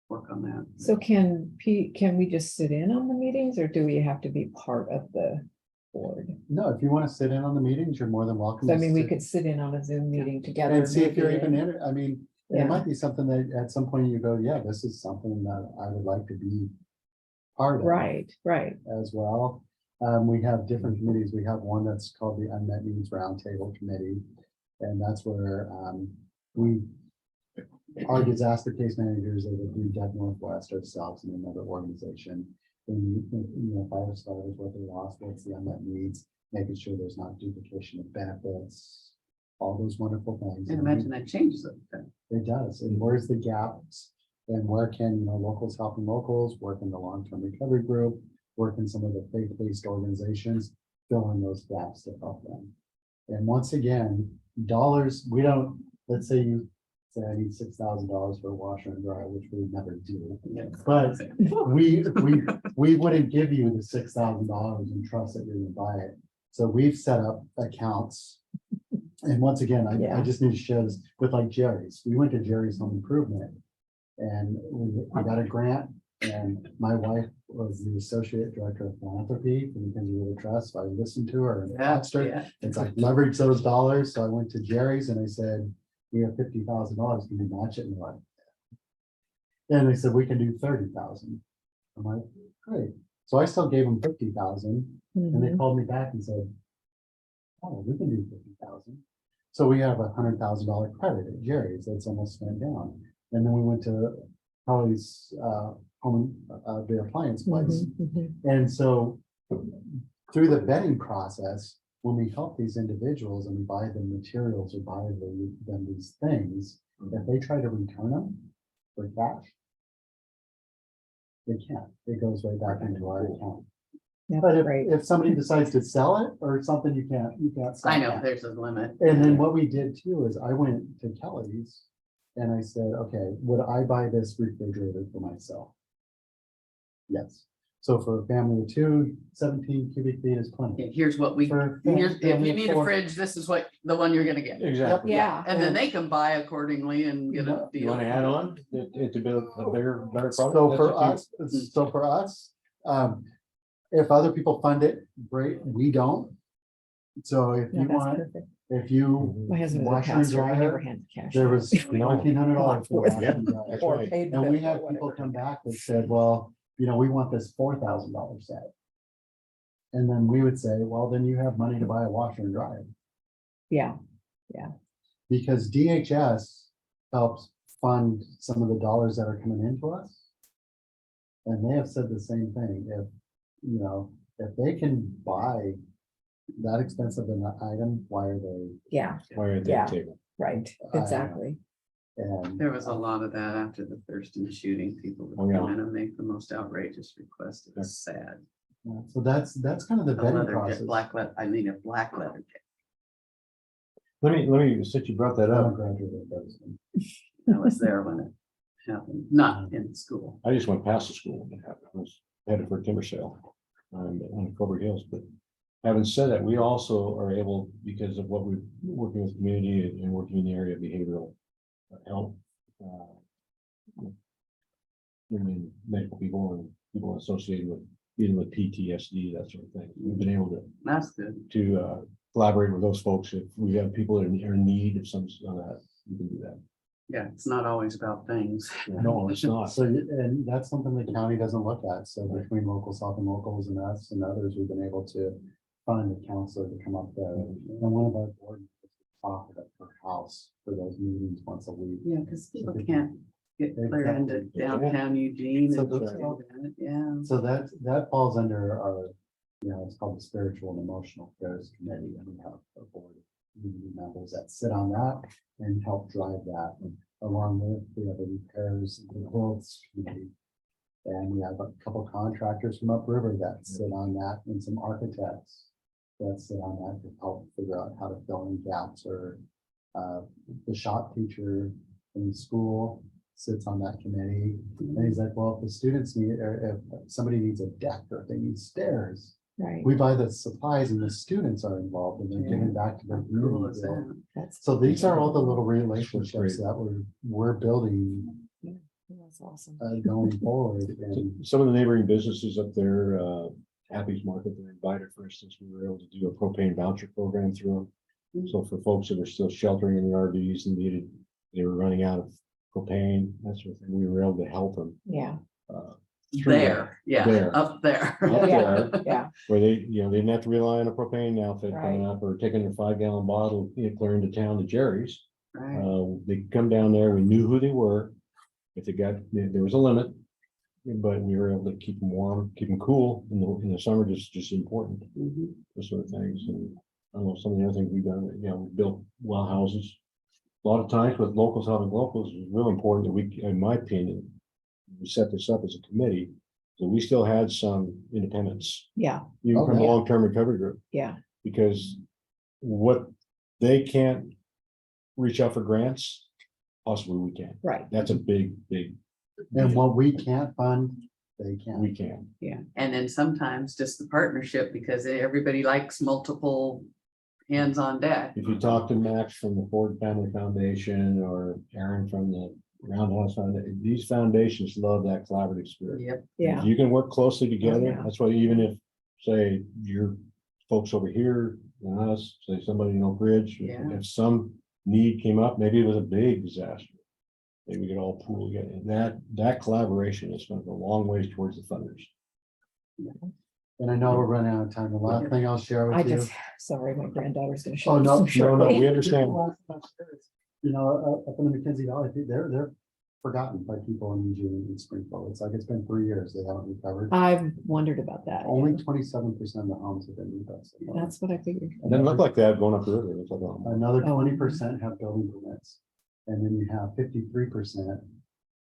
work on that. So can we just sit in on the meetings, or do we have to be part of the board? No, if you want to sit in on the meetings, you're more than welcome. So I to mean, we sit could sit in on a Zoom meeting together. And see if you're maybe, even and- in it. I mean, Yeah. it might be something that at some point you go, yeah, this is something that I would like to be part of. Right, right. As well. We have different committees. We have one that's called the Unmet Needs Roundtable Committee. And that's where our disaster case managers are the Green Tech Northwest ourselves and another organization. And fire starters, what they lost, what's the unmet needs, making sure there's not duplication of benefits, all those wonderful things. And imagine that changes it. It does, and where's the gaps? And where can, locals helping locals, work in the long-term recovery group, work in some of the faith-based organizations, fill in those gaps to help them. And once again, dollars, we don't, let's say you say I need $6,000 for a washer and dryer, which we would never do. But we wouldn't give you the $6,000 and trust that you're gonna buy it. So we've set up accounts. And once again, I Yeah. just need to share this with like Jerry's. We went to Jerry's Home Improvement. And we got a grant, and my wife was the associate director of philanthropy for the Mackenzie River Trust. So I listened to her and asked her. Yeah. It's like leverage those dollars. So I went to Jerry's and I said, we have $50,000. Can you match it? And what? And they said, we can do 30,000. I'm like, great. So I still gave them 50,000, and they Mhm. called me back and said, oh, we can do 50,000. So we have $100,000 credit at Jerry's that's almost spent down. And then we went to Holly's home, the appliance place. Mhm, mhm. And so through the vetting process, when we help these individuals and we buy them materials or buy them these things, If they try to return them for cash, they can't. It goes right back into our account. But That's if, great. if somebody decides to sell it or something, you can't. stop I know, that. there's a limit. And then what we did too is I went to Kelly's and I said, okay, would I buy this refrigerator for myself? Yes. So for a family of two, 17 cubic feet is plenty. Okay, here's what we, For here's, if family you of need a four- fridge, this is what, the one you're gonna get. Exactly. Yeah. And then they can buy accordingly and get a You deal. wanna add on? It's a bit of a bigger, better product. So That's for up to us, if other people fund it, great, we don't. So if No, you that's want, perfect. if you. My husband was a washer and pastor. I never dryer, had cash. there was $1,900 for Or- washer and dryer. That's or right. paid the And we bill or had people whatever. come back that said, well, we want this $4,000 set. And then we would say, well, then you have money to buy a washer and dryer, Yeah, because DHS helps fund some of the dollars that are coming into us. And they have said the same thing, if they can buy that expensive an item, why are they? yeah, Why are they Yeah. table? right, I- exactly. And There was a lot of that after the Thurston shooting. People Oh, would yeah. come in and make the most outrageous requests. It was sad. so that's kind of the A vetting leather process. jet, black leather, I mean, a black leather. jet. Let me, since you brought that I'm a up, graduate of Thurston. I was there when it happened, not in school. I just went past the school when it happened. I was headed for a timber sale on Cobra Hills, but having said that, we also are able, because of what we're working with the community and working in the area of behavioral health. I mean, medical people and people associated with dealing with PTSD, that sort of thing. We've been able That's good. to collaborate with those folks. If we have people that are in need of some of that, we can do that. Yeah, it's not always about things. No, it's not. So, and that's something the county doesn't look at. So between local, South and locals and us and others, we've been able to find a counselor to come up there. And one of our board offered up her house for those meetings once a week. Yeah, because people can't get clear into downtown Eugene. So and that's things like that. Yeah. So that falls under our, it's called the Spiritual and Emotional Affairs Committee, and we have a board of community members that sit on that and help drive that, along with the other repairs and the growth committee. And we have a couple contractors from upriver that sit on that, and some architects that sit on that to help figure out how to fill in gaps, or the shop teacher in school sits on that committee. And he's like, well, if the students need, or if somebody needs a deck, or if they need stairs, Right, we buy the supplies and the students are involved and they're giving back to their Cool community. is So- that? that's, So these are all the little great. relationships that we're building that's awesome. going forward. And Some of the neighboring businesses up there, Happy's Market, they're invited, for instance, we were able to do a propane voucher program through them. So for folks that were still sheltering in the RVs and they were running out of propane, that sort of thing, we were able to help them. Yeah, through that. There, yeah, There. up there. Up yeah, there, yeah, where they didn't have to rely on a propane outfit coming Right. up or taking their 5-gallon bottle, clear into town to Jerry's. Right. They come down there, we knew who they were. If they got, there was a limit, but we were able to keep them warm, keep them cool in the summer, just important, Mhm. those sort of things. And I don't know, some of the other things we've done, we built well houses. A lot of times with locals helping locals, it's real important that we, in my opinion, we set this up as a committee, so we still had some independence, yeah, even Oh, from yeah. long-term recovery group, yeah, because what they can't reach out for grants, possibly we can. right, That's a big. and what we can't fund, they We can. can. And then sometimes just the partnership, because everybody likes multiple hands on deck. If you talk to Max from the Ford Family Foundation or Aaron from the Roundhouse Foundation, these foundations love that collaborative spirit. Yep. yeah, If you can work closely together, yeah. that's why even if, say, your folks over here and us, say somebody in Oak Ridge, Yeah. if some need came up, maybe it was a big disaster. Maybe we could all pool together, and that collaboration is going to go a long ways towards the funders. And I know we're running out of time. The last thing I'll share I with you. just, sorry, my granddaughter's gonna Oh, show. no, us No, shortly. we understand. Up in the McKenzie Valley, they're forgotten by people in Eugene and Springfield. It's like it's been 3 years, they haven't recovered. I've wondered about that. Only 27% of the homes have been rebuilt. so far. That's what I figured. It doesn't look like that going up the river. It's like, oh, Another Oh. 20% have building permits. And then you have 53%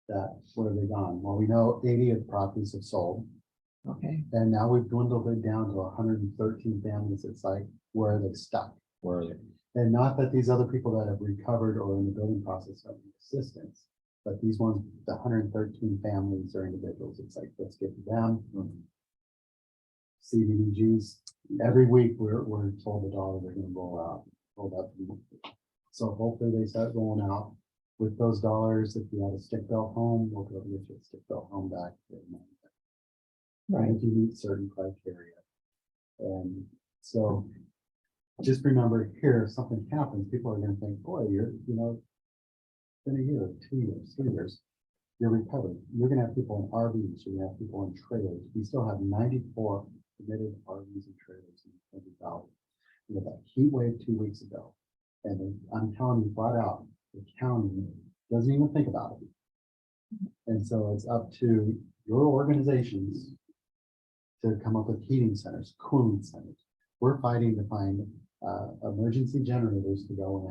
that, where are they gone? Well, we know 80 of the properties have sold. Okay, And now we've dwindled it down to 113 families. It's like, where are they stuck? Where are they? And not that these other people that have recovered or in the building process have assistance, but these ones, the 113 families or individuals, it's like, let's get to them. CDBGs, every week we're told the dollar they're gonna roll out, roll out. So hopefully they start rolling out with those dollars. If you have a stick built home, we'll go get you a stick built home back. right. If you meet certain criteria. And so just remember here, if something happens, people are gonna think, boy, you're, been a year, 2 years, 3 years, you're recovered. You're gonna have people in RVs, you're gonna have people in trailers. We still have 94 committed RVs and trailers in 20,000. We had that heat wave 2 weeks ago. And I'm telling you flat out, the county doesn't even think about it. And so it's up to your organizations to come up with heating centers, cooling centers. We're fighting to find emergency generators to go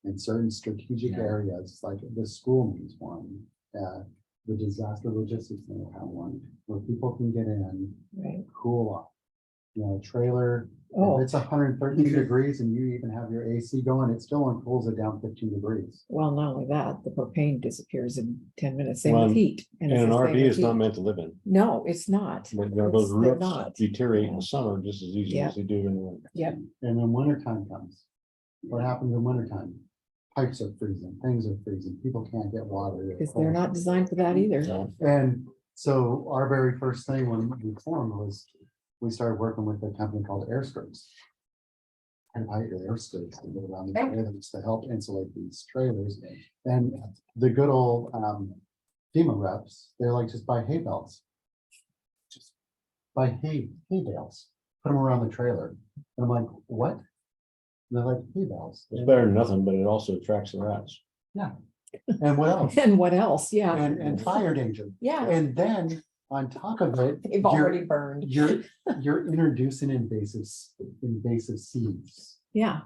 in certain strategic Yeah. areas, like the school needs one. The disaster logistics center have one, where people can get in, Right. cool off. Trailer, Oh, if it's 113 degrees and you even have your AC going, it still only cools it down 15 degrees. well, not only that, the propane disappears in 10 minutes, same Well, with heat. And it's an the same RV with is not heat. meant to live in. No, it's not. But, those They're roofs not. deteriorate in Yeah. the summer just as easy Yeah. as they do in the winter. Yep, And then wintertime comes. What happens in wintertime? Pipes are freezing, things are freezing, people can't get water. because they're not designed for that either. So, And so our very first thing when we formed was, we started working with a company called Airstrips. And buy your Airstrips to go around the trailers to help insulate these trailers. And the good old FEMA reps, they're like, just buy hay bales. Just buy hay bales, put them around the trailer. And I'm like, what? And they're like, hay bales. It's better than nothing, but it also attracts the rats. And what else? And what else? Yeah, And fire danger. yeah, And then on top of it, they've already burned. you're introducing invasive seeds. Yeah,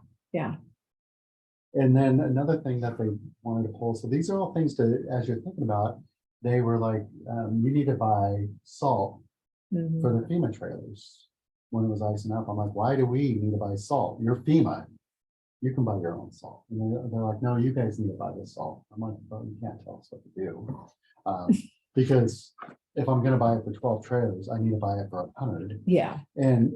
And then another thing that they wanted to pull, so these are all things to, as you're thinking about, they were like, you need to buy salt mhm, for the FEMA trailers. When it was icing up, I'm like, why do we need to buy salt? You're FEMA. You can buy your own salt. And they're like, no, you guys need to buy this salt. I'm like, well, you can't tell us what to do. Because if I'm gonna buy it for 12 trailers, I need to buy it for 100. yeah, And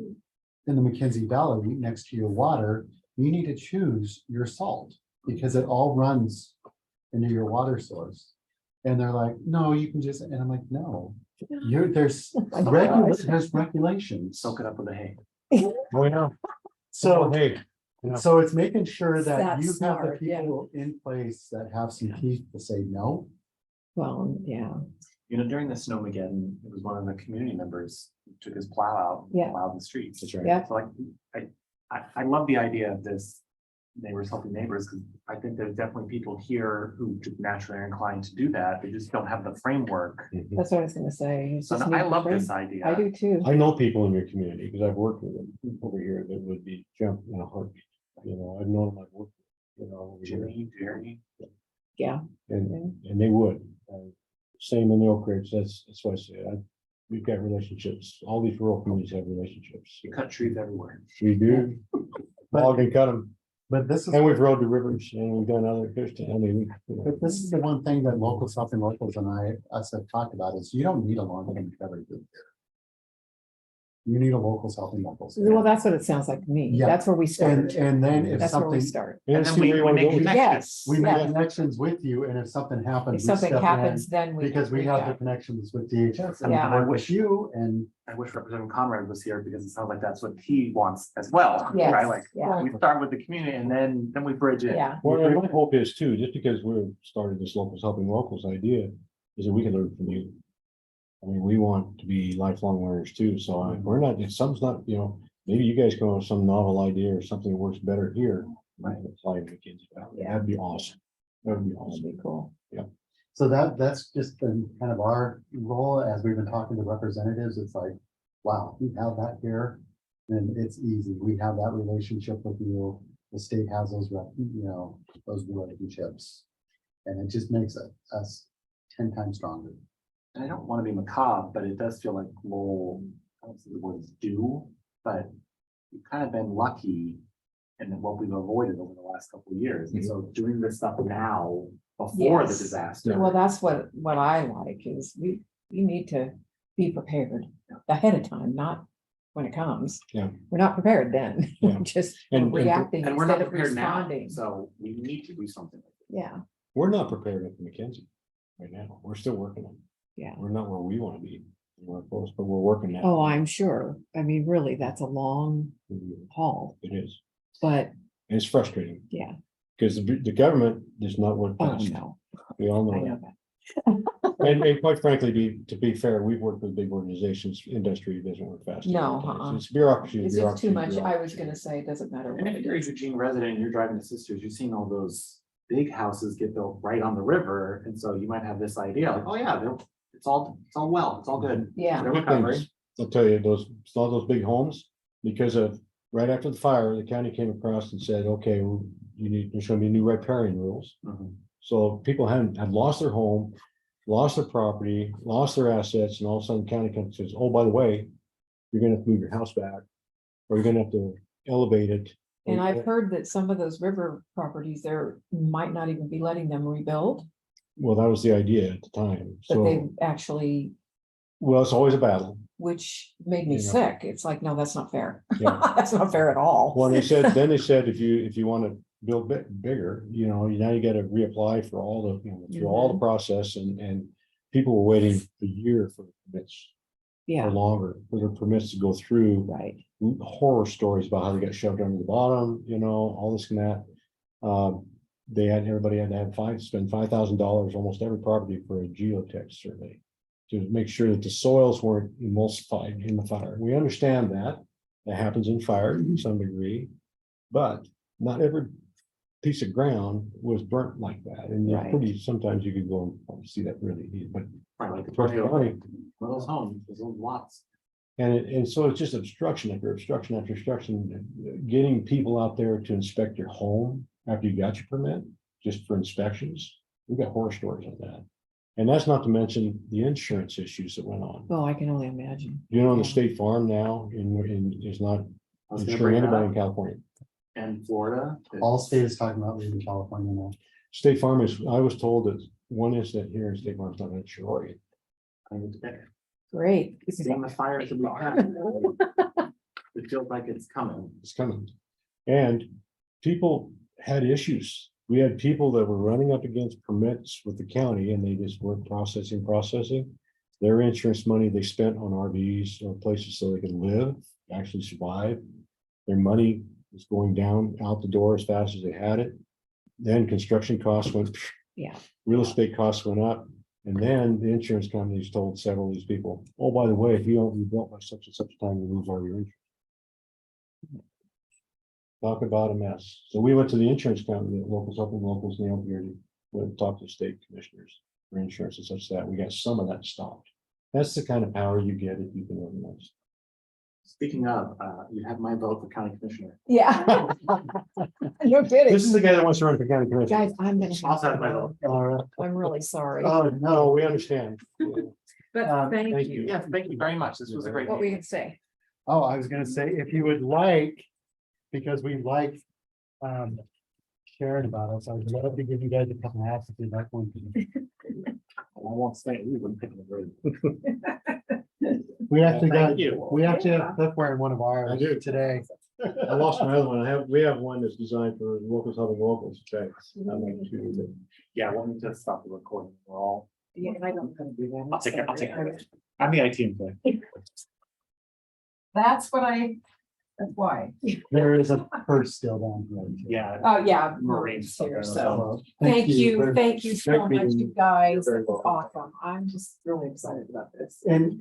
in the McKenzie Valley, next to your water, you need to choose your salt because it all runs into your water source. And they're like, no, you can just, and I'm like, no, there's Oh my gosh. there's regulations. Soak it up with the hay. Oh, yeah. So, Hey, yeah. so it's making sure that That's you have the smart, yeah. people in place that have some teeth to say no. well, yeah, During the Snowmageddon, it was one of the community members who took his plow out, Yeah. plowed the streets. That's right. yeah, So like, I love the idea of this neighbors helping neighbors, because I think there's definitely people here who naturally are inclined to do that. They just don't have the framework. Mhm. that's what I was gonna say. You So just I need love the this frame. idea. I do too. I know people in your community because I've worked with them over here that would be jump in a heartbeat. I've known them, I've worked, over here, Jimmy, Jerry. Yeah, and they would. Same in the Oak Ridge, that's why I say, we've got relationships, all these rural communities have relationships. You cut trees everywhere. We do, log and cut them, But this is, and we've rode the rivers, and we've done other fish, but this is the one thing that locals, helping locals and us have talked about is you don't need a long-term recovery group here. You need a locals helping locals. well, that's what it sounds like to me. Yeah. That's where we And, start. and then if That's where we something, start. And And see then where we you wanna make go with it. Yes. we yeah. make connections with you, and if something happens. If we something step in happens, then we. Because we reach have the out. connections with DHS and Yeah. we work with you and. I wish Representative Conrad was here, because it sounds like that's what he wants as well, Yes, right? Like, yeah. we start with the community and then we bridge it. Yeah, Well, and my hope is too, just because we're started this locals helping locals idea, is that we can learn from you. I mean, we want to be lifelong learners too, so if we're not, if something's not, maybe you guys come up with some novel idea or something that works better here. Might apply to McKenzie Valley. Yeah. That'd be awesome. That'd be that'd awesome. be cool. So that's just been kind of our role as we've been talking to representatives. It's like, wow, we have that here. Then it's easy. We have that relationship with you. The state has those, those relationships. And it just makes us 10 times stronger. And I don't want to be macabre, but it does feel like Lowell, I don't say the word is due, but we've kind of been lucky in what we've avoided over the last couple of years. And so doing this stuff now before the Yes. disaster. Well, that's what I like is we need to be prepared ahead of time, not when it comes. Yeah. We're not prepared then, Yeah. just And- reacting And we're not instead of prepared now, responding. so we need to do something. Yeah, We're not prepared at the McKenzie right now. We're still working on it. yeah. We're not where we want to be. We're close, but we're working now. Oh, I'm sure. I mean, really, that's a long haul, It is. but And it's frustrating yeah, because the government does not work oh, fast. no, We all I know know that. that. And quite frankly, to be fair, we've worked with big organizations. Industry doesn't work fast. No, It's bureaucracy. It's just too much. I bureaucracy. was gonna say, it doesn't matter And what if it you're a is. Eugene resident and you're driving to Sisters, you've seen all those big houses get built right on the river. And so you might have this idea like, oh yeah, it's all well, it's all good. Yeah, They're Good recovering. things. I'll tell you, all those big homes, because of, right after the fire, the county came across and said, okay, there's gonna be new riparian rules. Mhm. So people had lost their home, lost their property, lost their assets, and all of a sudden county comes and says, oh, by the way, you're gonna have to move your house back, or you're gonna have to elevate it. and I've heard that some of those river properties there might not even be letting them rebuild, Well, that was the idea at the time, but they so, actually, well, it's always a battle. which made me You know. sick. It's like, no, that's not fair. Yeah. That's not fair at all. Well, then they said, if you want to build bigger, now you gotta reapply for all through all the process, and people were waiting a year for permits. Or Yeah, longer, for their permits to go through. right. Horror stories about how they got shoved under the bottom, all this and that. Everybody had to spend $5,000, almost every property, for a geotech survey. To make sure that the soils weren't emulsified in the fire. We understand that happens in fire to some degree. But not every piece of ground was burnt like that, and Right. sometimes you could go and see that really easy, but. Right, like the Trust me, tornado, one of those homes, there's lots. And so it's just obstruction after obstruction after obstruction, getting people out there to inspect your home after you got your permit, just for inspections. We've got horror stories on that. And that's not to mention the insurance issues that went on. Oh, I can only imagine. The Yeah. State Farm now is not I was gonna insuring bring that anybody in up. California. And Florida. All state is talking about leaving California now. State Farm I was told that one incident here in State Farm's not going to insure Oregon. Great. Seeing the fires that we had. It feels like it's coming. It's coming. And people had issues. We had people that were running up against permits with the county, and they just weren't processing. Their insurance money they spent on RVs or places so they could live, actually survive. Their money was going down out the door as fast as they had it. Then construction costs went, Yeah, real estate costs went up. And then the insurance companies told several of these people, oh, by the way, if you don't rebuild by such and such a time, you lose all your insurance. Talk about a mess. So we went to the insurance company, the locals up and locals nailed here, went and talked to state commissioners for insurance and such that we got some of that stopped. That's the kind of power you get if you can organize. Speaking of, you have my vote for county commissioner. yeah. No kidding. This is the guy that wants to run for county commissioner. Guys, I'm gonna. I'll have my vote. All right. I'm really sorry, Oh, no, we understand. but thank you. Yes, thank you very much. This was a great. What were you meeting. gonna say? Oh, I was gonna say, if you would like, because we like sharing about us, I would love to give you guys a couple of hats if you'd like one. I won't say, we wouldn't pick the road. We actually got, Thank you. we actually have Cliff wearing one of ours I do. today. I lost my other one. We have one that's designed for locals helping locals. Okay. I like to. Yeah, we'll need to stop the recording. We're all. Yeah, I don't gonna do that. I'll take it. I'm the IT employee. That's why. There is a purse still down here. Yeah. Oh, yeah. Marines. Here, so. So, Thank you so Great much, meeting you guys. You're very This is awesome. I'm just really excited about this. And